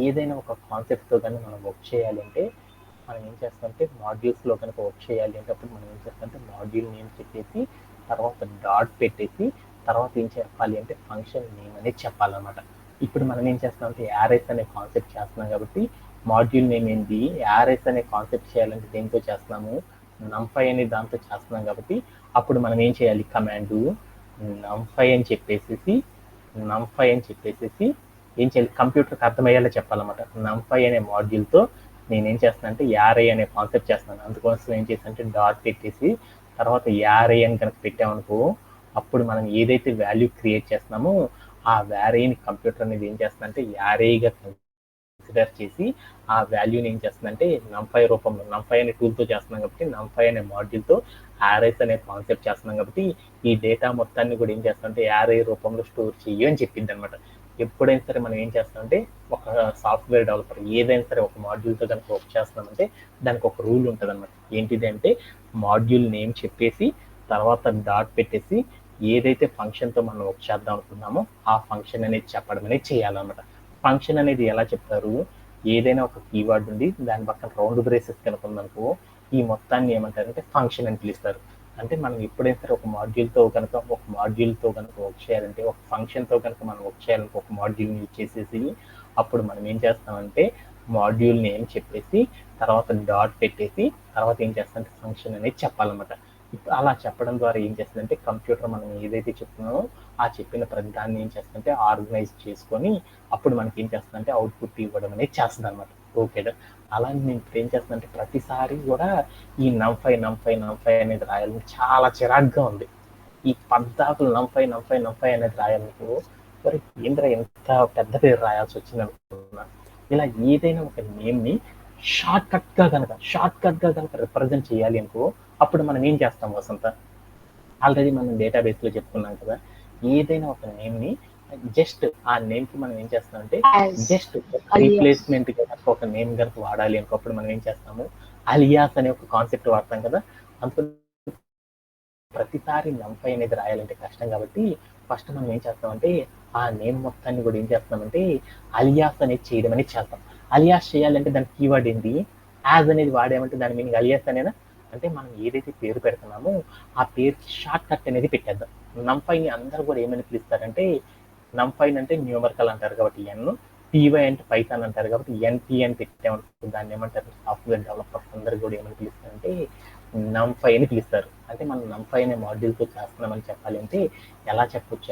ఏదైనా ఒక కాన్సెప్ట్తో కానీ మనం వర్క్ చేయాలి అంటే మనం ఏం చేస్తామంటే మాడ్యూల్స్లో కనుక వర్క్ చేయాలి అంటే అప్పుడు మనం ఏం చేస్తామంటే మాడ్యూల్ నేమ్ చెప్పేసి తర్వాత డాట్ పెట్టేసి తర్వాత ఏం చెప్పాలి అంటే ఫంక్షన్ నేమ్ అనేది చెప్పాలన్నమాట. ఇప్పుడు మనం ఏం చేస్తామంటే యారేస్ అనే కాన్సెప్ట్ చేస్తున్నాం కాబట్టి మాడ్యూల్ నేమ్ ఏంటి, యారేస్ అనే కాన్సెప్ట్ చేయాలంటే దేంతో చేస్తున్నాము, numpy అనే దాంతో చేస్తున్నాం కాబట్టి అప్పుడు మనం ఏం చేయాలి, కమాండ్ numpy అని చెప్పేసి ఏం చేయాలి, కంప్యూటర్కి అర్థమయ్యేలా చెప్పాలన్నమాట. numpy అనే మాడ్యూల్తో నేనేం చేస్తాను అంటే యారే అనే కాన్సెప్ట్ చేస్తున్నాను. అందుకోసం ఏం చేస్తానంటే డాట్ పెట్టేసి తర్వాత యారే అని కనుక పెట్టామనుకో అప్పుడు మనం ఏదైతే వాల్యూ క్రియేట్ చేస్తున్నామో ఆ వ్యారేని కంప్యూటర్ అనేది ఏం చేస్తుందంటే యారేగా కన్సిడర్ చేసి ఆ వాల్యూని ఏం చేస్తుందంటే numpy రూపంలో, numpy అనే టూల్తో చేస్తున్నాం కాబట్టి numpy అనే మాడ్యూల్తో యారేస్ అనే కాన్సెప్ట్ చేస్తున్నాం కాబట్టి ఈ డేటా మొత్తాన్ని కూడా ఏం చేస్తామంటే యారే రూపంలో స్టోర్ చెయ్యి అని చెప్పింది అనమాట. ఎప్పుడైనా సరే మనం ఏం చేస్తామంటే ఒక సాఫ్ట్వేర్ డెవలపర్ ఏదైనా సరే ఒక మాడ్యూల్తో కనుక వర్క్ చేస్తున్నామంటే దానికి ఒక రూల్ ఉంటుంది అనమాట. ఏంటిది అంటే మాడ్యూల్ నేమ్ చెప్పేసి తర్వాత డాట్ పెట్టేసి ఏదైతే ఫంక్షన్తో మనం వర్క్ చేద్దాం అనుకున్నామో ఆ ఫంక్షన్ అనేది చెప్పడం అనేది చేయాలన్నమాట. ఫంక్షన్ అనేది ఎలా చెప్తారు, ఏదైనా ఒక కీవర్డ్ ఉంది దాని పక్కన రౌండ్ బ్రేసెస్ కనుక ఉందనుకో ఈ మొత్తాన్ని ఏమంటారంటే ఫంక్షన్ అని పిలుస్తారు. అంటే మనం ఎప్పుడైనా సరే ఒక మాడ్యూల్తో కనుక వర్క్ చేయాలంటే ఒక ఫంక్షన్తో కనుక మనం వర్క్ చేయాలంటే ఒక మాడ్యూల్ని యూజ్ చేసేసి అప్పుడు మనం ఏం చేస్తామంటే మాడ్యూల్ నేమ్ చెప్పేసి తర్వాత డాట్ పెట్టేసి తర్వాత ఏం చేస్తామంటే ఫంక్షన్ అనేది చెప్పాలన్నమాట. అలా చెప్పడం ద్వారా ఏం చేస్తుందంటే కంప్యూటర్ మనం ఏదైతే చెప్తున్నామో ఆ చెప్పిన ప్రతి దాన్ని ఏం చేస్తుందంటే ఆర్గనైజ్ చేసుకొని అప్పుడు మనకి ఏం చేస్తుందంటే అవుట్పుట్ ఇవ్వడం అనేది చేస్తుంది అనమాట. ఓకేనా, అలా నేను ఇప్పుడు ఏం చేస్తానంటే ప్రతిసారి కూడా ఈ numpy అనేది రాయాలని చాలా చిరాగ్గా ఉంది. ఈ పద్దాకులు numpy అనేది రాయాలనుకో మరి ఏంద్ర ఎంత పెద్ద పేరు రాయాల్సి వచ్చింది అనుకున్నా. ఇలా ఏదైనా ఒక నేమ్ని షార్ట్ కట్గా కనుక రిప్రజెంట్ చేయాలి అనుకో అప్పుడు మనం ఏం చేస్తాం వసంత, ఆల్రెడీ మనం డేటాబేస్లో చెప్పుకున్నాం కదా, ఏదైనా ఒక నేమ్ని జస్ట్ ఆ నేమ్కి మనం ఏం చేస్తామంటే జస్ట్ రీప్లేస్మెంట్ కనుక ఒక నేమ్ కనుక వాడాలి అనుకో అప్పుడు మనం ఏం చేస్తాము అలియాస్ అనే ఒక కాన్సెప్ట్ వాడతాం కదా. అందుకని ప్రతిసారి numpy అనేది రాయాలంటే కష్టం కాబట్టి ఫస్ట్ మనం ఏం చేస్తామంటే ఆ నేమ్ మొత్తాన్ని కూడా ఏం చేస్తామంటే అలియాస్ అనేది చేయడం అనేది చేస్తాం. అలియాస్ చేయాలంటే దాని కీవర్డ్ ఏంటి, యాజ్ అనేది వాడామంటే దాని మీనింగ్ అలియాస్ అనేనా, అంటే మనం ఏదైతే పేరు పెడుతున్నామో ఆ పేరుకి షార్ట్ కట్ అనేది పెట్టేద్దాం. numpyని అందరూ కూడా ఏమని పిలుస్తారంటే numpy అంటే న్యూమరికల్ అంటారు కాబట్టి n, py అంటే పైథాన్ అంటారు కాబట్టి np అని పెట్టామనుకో దాన్ని ఏమంటారు సాఫ్ట్వేర్ డెవలపర్స్ అందరూ కూడా ఏమని పిలుస్తారంటే numpy అని పిలుస్తారు. అంటే మనం numpy అనే మాడ్యూల్తో చేస్తున్నామని చెప్పాలి అంటే ఎలా చెప్పొచ్చు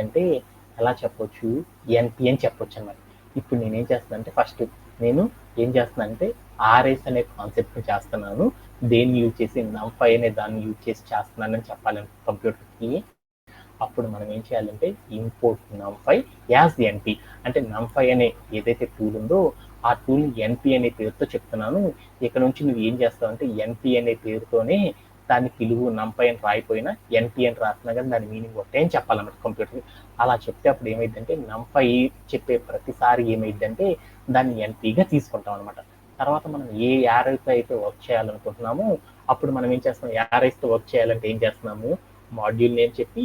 np అని చెప్పొచ్చు అన్నమాట. ఇప్పుడు నేనేం చేస్తున్నానంటే ఫస్ట్ నేను ఏం చేస్తున్నానంటే ఆర్ఎస్ అనే కాన్సెప్ట్ చేస్తున్నాను, దేన్ని యూజ్ చేసి numpy అనే దాన్ని యూజ్ చేసి చేస్తున్నానని చెప్పాలి కంప్యూటర్కి. అప్పుడు మనం ఏం చేయాలంటే ఇంపోర్ట్ numpy యాజ్ np, అంటే numpy అనే ఏదైతే టూల్ ఉందో ఆ టూల్ np అనే పేరుతో చెప్తున్నాను. ఇక్కడ నుంచి నువ్వు ఏం చేస్తావు అంటే np అనే పేరుతోనే దాన్ని పిలువు, numpy అని రాయిపోయినా np అని రాస్తున్నా కానీ దాని మీనింగ్ ఒకటే అని చెప్పాలన్నమాట కంప్యూటర్కి. అలా చెప్తే అప్పుడు ఏమైందంటే numpy చెప్పే ప్రతిసారి ఏమైందంటే దాన్ని npగా తీసుకుంటాం అనమాట. తర్వాత మనం ఏ యారేతో అయితే వర్క్ చేయాలనుకుంటున్నామో అప్పుడు మనం ఏం చేస్తున్నాం, యారేస్తో వర్క్ చేయాలంటే ఏం చేస్తున్నాము మాడ్యూల్ నేమ్ చెప్పి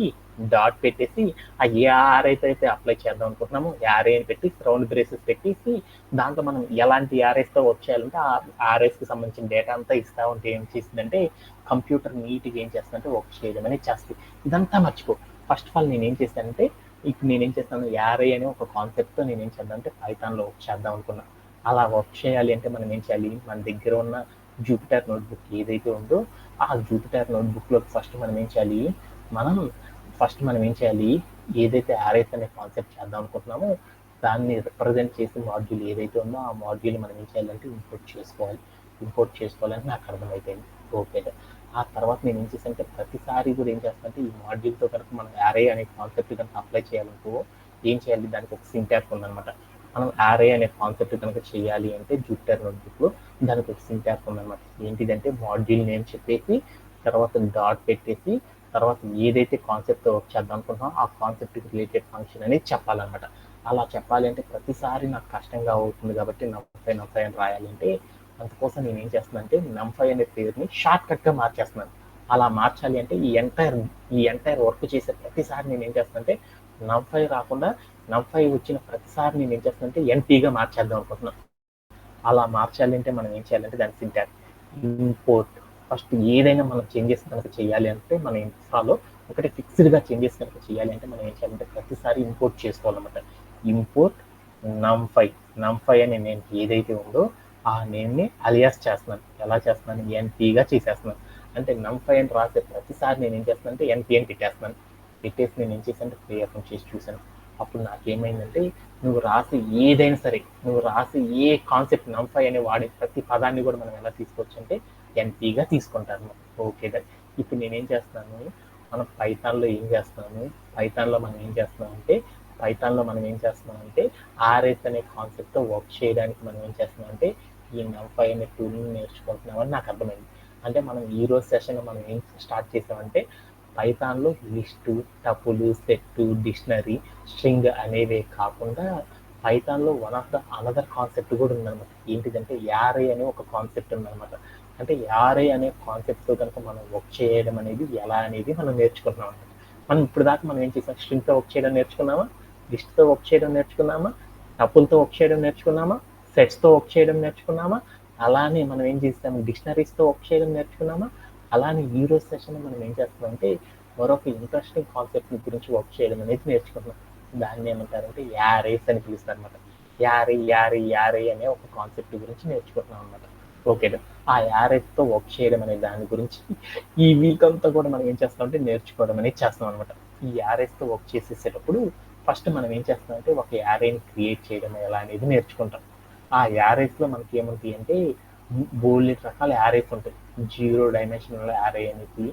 డాట్ పెట్టేసి ఆ ఏ యారైతే అయితే అప్లై చేద్దాం అనుకుంటున్నామో యారే అని పెట్టి రౌండ్ బ్రేసెస్ పెట్టేసి దాంట్లో మనం ఎలాంటి యారేస్తో వర్క్ చేయాలంటే ఆ యారేస్కి సంబంధించిన డేటా అంతా ఇస్తూ ఉంటే ఏం చేస్తుందంటే కంప్యూటర్ నీట్గా ఏం చేస్తుందంటే వర్క్ చేయడం అనేది చేస్తుంది. ఇదంతా మర్చిపో, ఫస్ట్ ఆఫ్ ఆల్ నేనేం చేస్తానంటే ఇప్పుడు నేనేం చేస్తాను యారే అనే ఒక కాన్సెప్ట్తో నేనేం చేద్దామంటే పైథాన్లో వర్క్ చేద్దాం అనుకున్నా. అలా వర్క్ చేయాలి అంటే మనం ఏం చేయాలి, మన దగ్గర ఉన్న జూపిటర్ నోట్బుక్ ఏదైతే ఉందో ఆ జూపిటర్ నోట్బుక్లో ఫస్ట్ మనం ఏం చేయాలి ఏదైతే యారేస్ అనే కాన్సెప్ట్ చేద్దాం అనుకుంటున్నామో దాన్ని రిప్రజెంట్ చేసి మాడ్యూల్ ఏదైతే ఉందో ఆ మాడ్యూల్ మనం ఏం చేయాలంటే ఇంపోర్ట్ చేసుకోవాలని నాకు అర్థమైపోయింది. ఓకే, ఆ తర్వాత నేను ఏం చేశానంటే ప్రతిసారి కూడా ఏం చేస్తానంటే ఈ మాడ్యూల్తో కనుక మనం యారే అనే కాన్సెప్ట్ కనుక అప్లై చేయాలనుకో ఏం చేయాలి, దానికి ఒక సింటాక్స్ ఉందన్నమాట. మనం యారే అనే కాన్సెప్ట్ కనుక చేయాలి అంటే జూపిటర్ నోట్బుక్లో దానికి ఒక సింటాక్స్ ఉందన్నమాట. ఏంటిదంటే మాడ్యూల్ నేమ్ చెప్పేసి తర్వాత డాట్ పెట్టేసి తర్వాత ఏదైతే కాన్సెప్ట్ వర్క్ చేద్దాం అనుకుంటున్నామో ఆ కాన్సెప్ట్కి రిలేటెడ్ ఫంక్షన్ అనేది చెప్పాలన్నమాట. అలా చెప్పాలి అంటే ప్రతిసారి నాకు కష్టంగా అవుతుంది కాబట్టి నంఫై అని రాయాలంటే అందుకోసం నేను ఏం చేస్తున్నానంటే నంఫై అనే పేరుని షార్ట్ కట్గా మార్చేస్తున్నాను. అలా మార్చాలి అంటే ఈ ఎంటైర్ వర్క్ చేసే ప్రతిసారి నేను ఏం చేస్తానంటే నంఫై రాకుండా నంఫై వచ్చిన ప్రతిసారి నేను ఏం చేస్తానంటే ఎన్పీగా మార్చేద్దాం అనుకుంటున్నాను. అలా మార్చాలి అంటే మనం ఏం చేయాలంటే దాని సింటాక్స్ ఇంపోర్ట్. ఫస్ట్ ఏదైనా మనం చేంజెస్ కనుక చేయాలి అంటే మన ఇన్ఫ్రాలో ఒకటి ఫిక్స్డ్గా చేంజెస్ కనుక చేయాలి అంటే మనం ఏం చేయాలంటే ప్రతిసారి ఇంపోర్ట్ చేసుకోవాలన్నమాట. ఇంపోర్ట్ నంఫై అనే నేమ్ ఏదైతే ఉందో ఆ నేమ్ని అలియాస్ చేస్తున్నాను. ఎలా చేస్తున్నాను? ఎన్పీగా చేసేస్తున్నాను. అంటే నంఫై అని రాసే ప్రతిసారి నేను ఏం చేస్తున్నాను అంటే ఎన్పీ అని పెట్టేస్తున్నాను. పెట్టేసి నేను ఏం చేశానంటే ప్రయత్నం చేసి చూశాను. అప్పుడు నాకేమైందంటే నువ్వు రాసి ఏదైనా సరే నువ్వు రాసి ఏ కాన్సెప్ట్ నంఫై అనే వాడే ప్రతి పదాన్ని కూడా మనం ఎలా తీసుకోవచ్చు అంటే ఎన్పీగా తీసుకుంటాను. ఓకే దా ఇప్పుడు నేనేం చేస్తున్నాను, మనం పైథాన్లో ఏం చేస్తున్నాము, పైథాన్లో మనం ఏం చేస్తున్నామంటే ఆర్ఎస్ అనే కాన్సెప్ట్తో వర్క్ చేయడానికి మనం ఏం చేస్తున్నామంటే ఈ నంఫై అనే టూల్ని నేర్చుకుంటున్నామని నాకు అర్థమైంది. అంటే మనం ఈరోజు సెషన్ మనం ఏం స్టార్ట్ చేసామంటే పైథాన్లో లిస్టు, టపులు, సెట్టు, డిక్షనరీ, స్ట్రింగ్ అనేవే కాకుండా పైథాన్లో one of the another concept కూడా ఉందన్నమాట. ఏంటిదంటే యారే అనే ఒక కాన్సెప్ట్ ఉందన్నమాట. అంటే యారే అనే కాన్సెప్ట్తో కనుక మనం వర్క్ చేయడం అనేది ఎలా అనేది మనం నేర్చుకుంటున్నాం అనమాట. మనం ఇప్పుడు దాకా మనం ఏం చేసాం, స్ట్రింగ్తో వర్క్ చేయడం నేర్చుకున్నామా, లిస్ట్తో వర్క్ చేయడం నేర్చుకున్నామా, టపుల్తో వర్క్ చేయడం నేర్చుకున్నామా, సెట్స్తో వర్క్ చేయడం నేర్చుకున్నామా, అలానే మనం ఏం చేస్తాము డిక్షనరీస్తో వర్క్ చేయడం నేర్చుకున్నామా. అలానే ఈ రోజు సెషన్ మనం ఏం చేస్తామంటే మరొక ఇంట్రెస్టింగ్ కాన్సెప్ట్ గురించి వర్క్ చేయడం అనేది నేర్చుకుంటున్నాం. దాన్ని ఏమంటారంటే యారేస్ అని పిలుస్తారు అనమాట. యారే అనే ఒక కాన్సెప్ట్ గురించి నేర్చుకుంటున్నాం అనమాట. ఓకే, ఆ యారేస్తో వర్క్ చేయడం అనే దాని గురించి ఈ వీక్ అంతా కూడా మనం ఏం చేస్తామంటే నేర్చుకోవడం అనేది చేస్తాం అనమాట. ఈ యారేస్తో వర్క్ చేసేసేటప్పుడు ఫస్ట్ మనం ఏం చేస్తామంటే ఒక యారేని క్రియేట్ చేయడం ఎలా అనేది నేర్చుకుంటాం. ఆ యారేస్లో మనకి ఏముంటాయి అంటే బోల్డ్ రకాల యారేస్ ఉంటాయి. 0 డైమెన్షనల్ యారే అనేసి,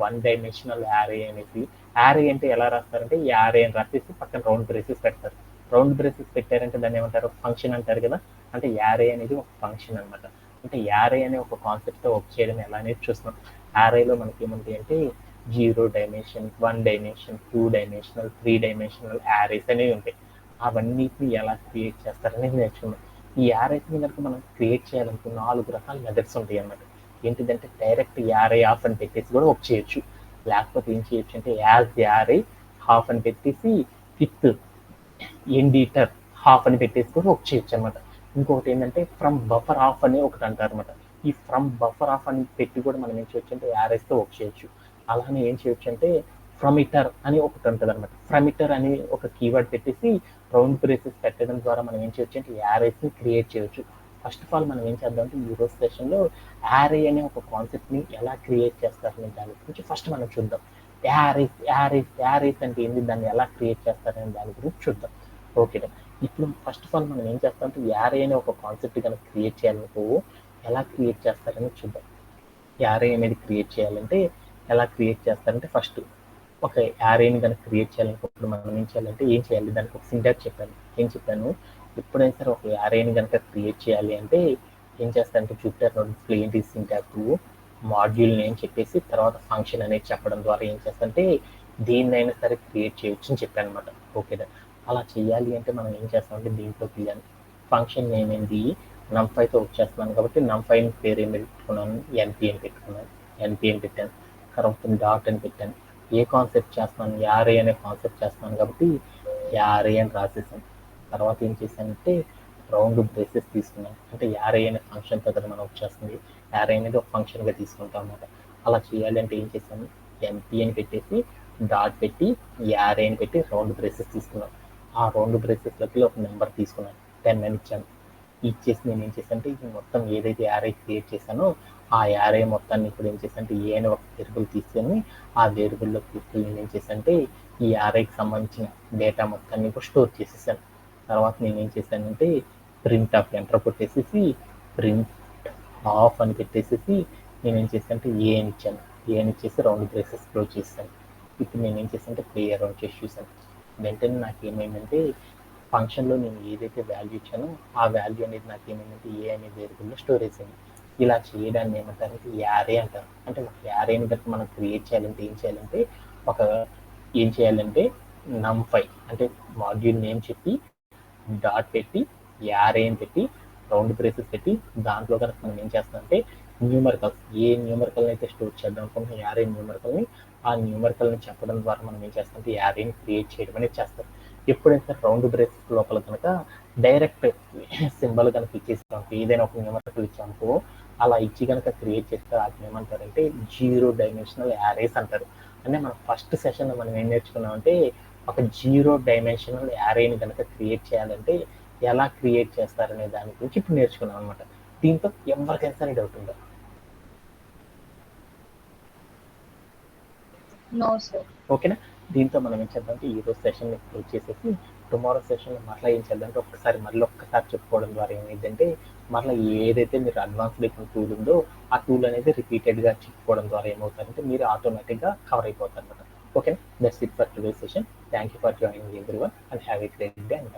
1 డైమెన్షనల్ యారే అనేసి. యారే అంటే ఎలా రాస్తారంటే యారే అని రాసేసి పక్కన రౌండ్ బ్రేసెస్ పెడతారు. రౌండ్ బ్రేసెస్ పెట్టారంటే దాన్ని ఏమంటారు, ఫంక్షన్ అంటారు కదా. అంటే యారే అనేది ఒక ఫంక్షన్ అనమాట. అంటే యారే అనే ఒక కాన్సెప్ట్తో వర్క్ చేయడం ఎలా అనేది చూస్తున్నాం. యారేలో మనకి ఏముంటాయి అంటే 0 dimension, 1 dimension, 2 dimensional, 3 dimensional arrays అనేవి ఉంటాయి. అవన్నిటిని ఎలా క్రియేట్ చేస్తారనేది నేర్చుకున్నాం. ఈ యారేస్ని కనుక మనం క్రియేట్ చేయాలనుకో 4 రకాల మెథడ్స్ ఉంటాయి అన్నమాట. ఏంటిదంటే డైరెక్ట్ యారే ఆఫ్ అని పెట్టేసి కూడా వర్క్ చేయొచ్చు. లేకపోతే ఏం చేయొచ్చు అంటే యాజ్ యారే హాఫ్ అని పెట్టేసి విత్ ఎండిటర్ హాఫ్ అని పెట్టేసి కూడా వర్క్ చేయొచ్చు అనమాట. ఇంకొకటి ఏంటంటే ఫ్రమ్ బఫర్ ఆఫ్ అని ఒకటి అంటారు అనమాట. ఈ ఫ్రమ్ బఫర్ ఆఫ్ అని పెట్టి కూడా మనం ఏం చేయొచ్చు అంటే యారేస్తో వర్క్ చేయొచ్చు. అలానే ఏం చేయొచ్చు అంటే ఫ్రమిటర్ అని ఒకటి ఉంటుంది అనమాట. ఫ్రమిటర్ అని ఒక కీవర్డ్ పెట్టేసి రౌండ్ బ్రేసెస్ పెట్టడం ద్వారా మనం ఏం చేయొచ్చు అంటే యారేస్ని క్రియేట్ చేయొచ్చు. ఫస్ట్ ఆఫ్ ఆల్ మనం ఏం చేద్దాం అంటే ఈ రోజు సెషన్లో యారే అనే ఒక కాన్సెప్ట్ని ఎలా క్రియేట్ చేస్తారనే దాని గురించి ఫస్ట్ మనం చూద్దాం. యారేస్ అంటే ఏంటి, దాన్ని ఎలా క్రియేట్ చేస్తారనే దాని గురించి చూద్దాం. ఓకే, ఇప్పుడు ఫస్ట్ ఆఫ్ ఆల్ మనం ఏం చేస్తాం అంటే యారే అనే ఒక కాన్సెప్ట్ కనుక క్రియేట్ చేయాలనుకో ఎలా క్రియేట్ చేస్తారని చూద్దాం. యారే అనేది క్రియేట్ చేయాలంటే ఎలా క్రియేట్ చేస్తారంటే ఫస్ట్ ఒక యారేని కనుక క్రియేట్ చేయాలనుకున్నప్పుడు మనం ఏం చేయాలి దానికి ఒక సింటాక్స్ చెప్పాను. ఎప్పుడైనా సరే ఒక యారేని కనుక క్రియేట్ చేయాలి అంటే ఏం చేస్తారంటే జూపిటర్ నోట్బుక్లో ఏంటి సింటాక్స్, మాడ్యూల్ నేమ్ చెప్పేసి తర్వాత ఫంక్షన్ అనేది చెప్పడం ద్వారా ఏం చేస్తారంటే దేన్నైనా సరే క్రియేట్ చేయొచ్చు అని చెప్పాను అనమాట. ఓకేనా, అలా చేయాలి అంటే మనం ఏం చేస్తామంటే దీంట్లోకి వెళ్ళాను. ఫంక్షన్ నేమ్ ఏంటి, నంఫైతో వచ్చేస్తున్నాను కాబట్టి నంఫైని పేరు ఏం పెట్టుకున్నాను, ఎన్పీ అని పెట్టాను. తర్వాత డాట్ అని పెట్టాను. ఏ కాన్సెప్ట్ చేస్తున్నాను, యారే అనే కాన్సెప్ట్ చేస్తున్నాను కాబట్టి యారే అని రాసేసాను. తర్వాత ఏం చేశానంటే రౌండ్ బ్రేసెస్ తీసుకున్నాను. అంటే యారే అనే ఫంక్షన్తో కదా మనం వచ్చేస్తుంది, యారే అనేది ఒక ఫంక్షన్గా తీసుకుంటాం అన్నమాట. అలా చేయాలి అంటే ఏం చేశాను, ఎన్పీ అని పెట్టేసి డాట్ పెట్టి యారే అని పెట్టి రౌండ్ బ్రేసెస్ తీసుకున్నాను. ఆ రౌండ్ బ్రేసెస్లోకి ఒక నెంబర్ తీసుకున్నాను, 10 అని ఇచ్చాను. ఇచ్చేసి నేను ఏం చేశానంటే ఇది మొత్తం ఏదైతే యారే క్రియేట్ చేశానో ఆ యారే మొత్తాన్ని ఇప్పుడు ఏం చేశానంటే ఏ అని ఒక వేరియబుల్ తీసుకొని ఆ వేరియబుల్లోకి తీసుకెళ్ళి నేను ఏం చేశానంటే ఈ యారేకి సంబంధించిన డేటా మొత్తాన్ని కూడా స్టోర్ చేసేసాను. తర్వాత నేను ఏం చేశానంటే ప్రింట్ ఆఫ్ ఎంటర్ కొట్టేసేసి ప్రింట్ ఆఫ్ అని పెట్టేసేసి నేను ఏం చేశానంటే ఏ అని ఇచ్చేసి రౌండ్ బ్రేసెస్ క్లోజ్ చేశాను. ఇప్పుడు నేను ఏం చేశానంటే ప్లే అరౌండ్ చేసి చూశాను. వెంటనే నాకు ఏమైందంటే ఫంక్షన్లో నేను ఏదైతే వాల్యూ ఇచ్చానో ఆ వాల్యూ అనేది నాకు ఏమైందంటే ఏ అనే వేరియబుల్లో స్టోర్ అయింది. ఇలా చేయడాన్ని ఏమంటారంటే యారే అంటారు. అంటే ఒక యారేని బట్టి మనం క్రియేట్ చేయాలంటే ఏం చేయాలంటే num5 అంటే మాడ్యూల్ నేమ్ చెప్పి డాట్ పెట్టి యారే అని పెట్టి రౌండ్ బ్రేసెస్ పెట్టి దాంట్లో కనుక మనం ఏం చేస్తామంటే న్యూమరికల్స్ ఏ న్యూమరికల్ని అయితే స్టోర్ చేద్దాం అనుకుంటున్నాం యారే న్యూమరికల్ని ఆ న్యూమరికల్ని చెప్పడం ద్వారా మనం ఏం చేస్తామంటే యారేని క్రియేట్ చేయడం అనేది చేస్తాం. ఎప్పుడైతే రౌండ్ బ్రేసెస్ లోపల కనుక డైరెక్ట్ సింబల్ కనుక ఇచ్చేస్తాం ఏదైనా ఒక న్యూమరికల్ ఇచ్చామనుకో అలా ఇచ్చి కనుక క్రియేట్ చేస్తే వాటిని ఏమంటారంటే 0 డైమెన్షనల్ యారేస్ అంటారు. అంటే మన ఫస్ట్ సెషన్ మనం ఏం నేర్చుకున్నామంటే ఒక 0 డైమెన్షనల్ యారేని కనుక క్రియేట్ చేయాలంటే ఎలా క్రియేట్ చేస్తారనే దాని గురించి ఇప్పుడు నేర్చుకున్నాం అనమాట. దీంతో ఎవరికైనా సరే డౌట్ ఉందా? No sir. ఓకేనా? దీంతో మనం ఏం చేద్దామంటే ఈరోజు సెషన్ క్లోజ్ చేసేసి టుమారో సెషన్ మళ్ళీ ఏం చేద్దామంటే ఒక్కసారి చెప్పుకోవడం ద్వారా ఏమైందంటే మళ్ళీ ఏదైతే మీరు అడ్వాన్స్డ్ టూల్ ఉందో ఆ టూల్ అనేది రిపీటెడ్గా చెప్పుకోవడం ద్వారా ఏమవుతారంటే మీరు ఆటోమేటిక్గా కవర్ అయిపోతారు అనమాట. ఓకేనా? That's it for today session. Thank you for joining everyone and have a great day and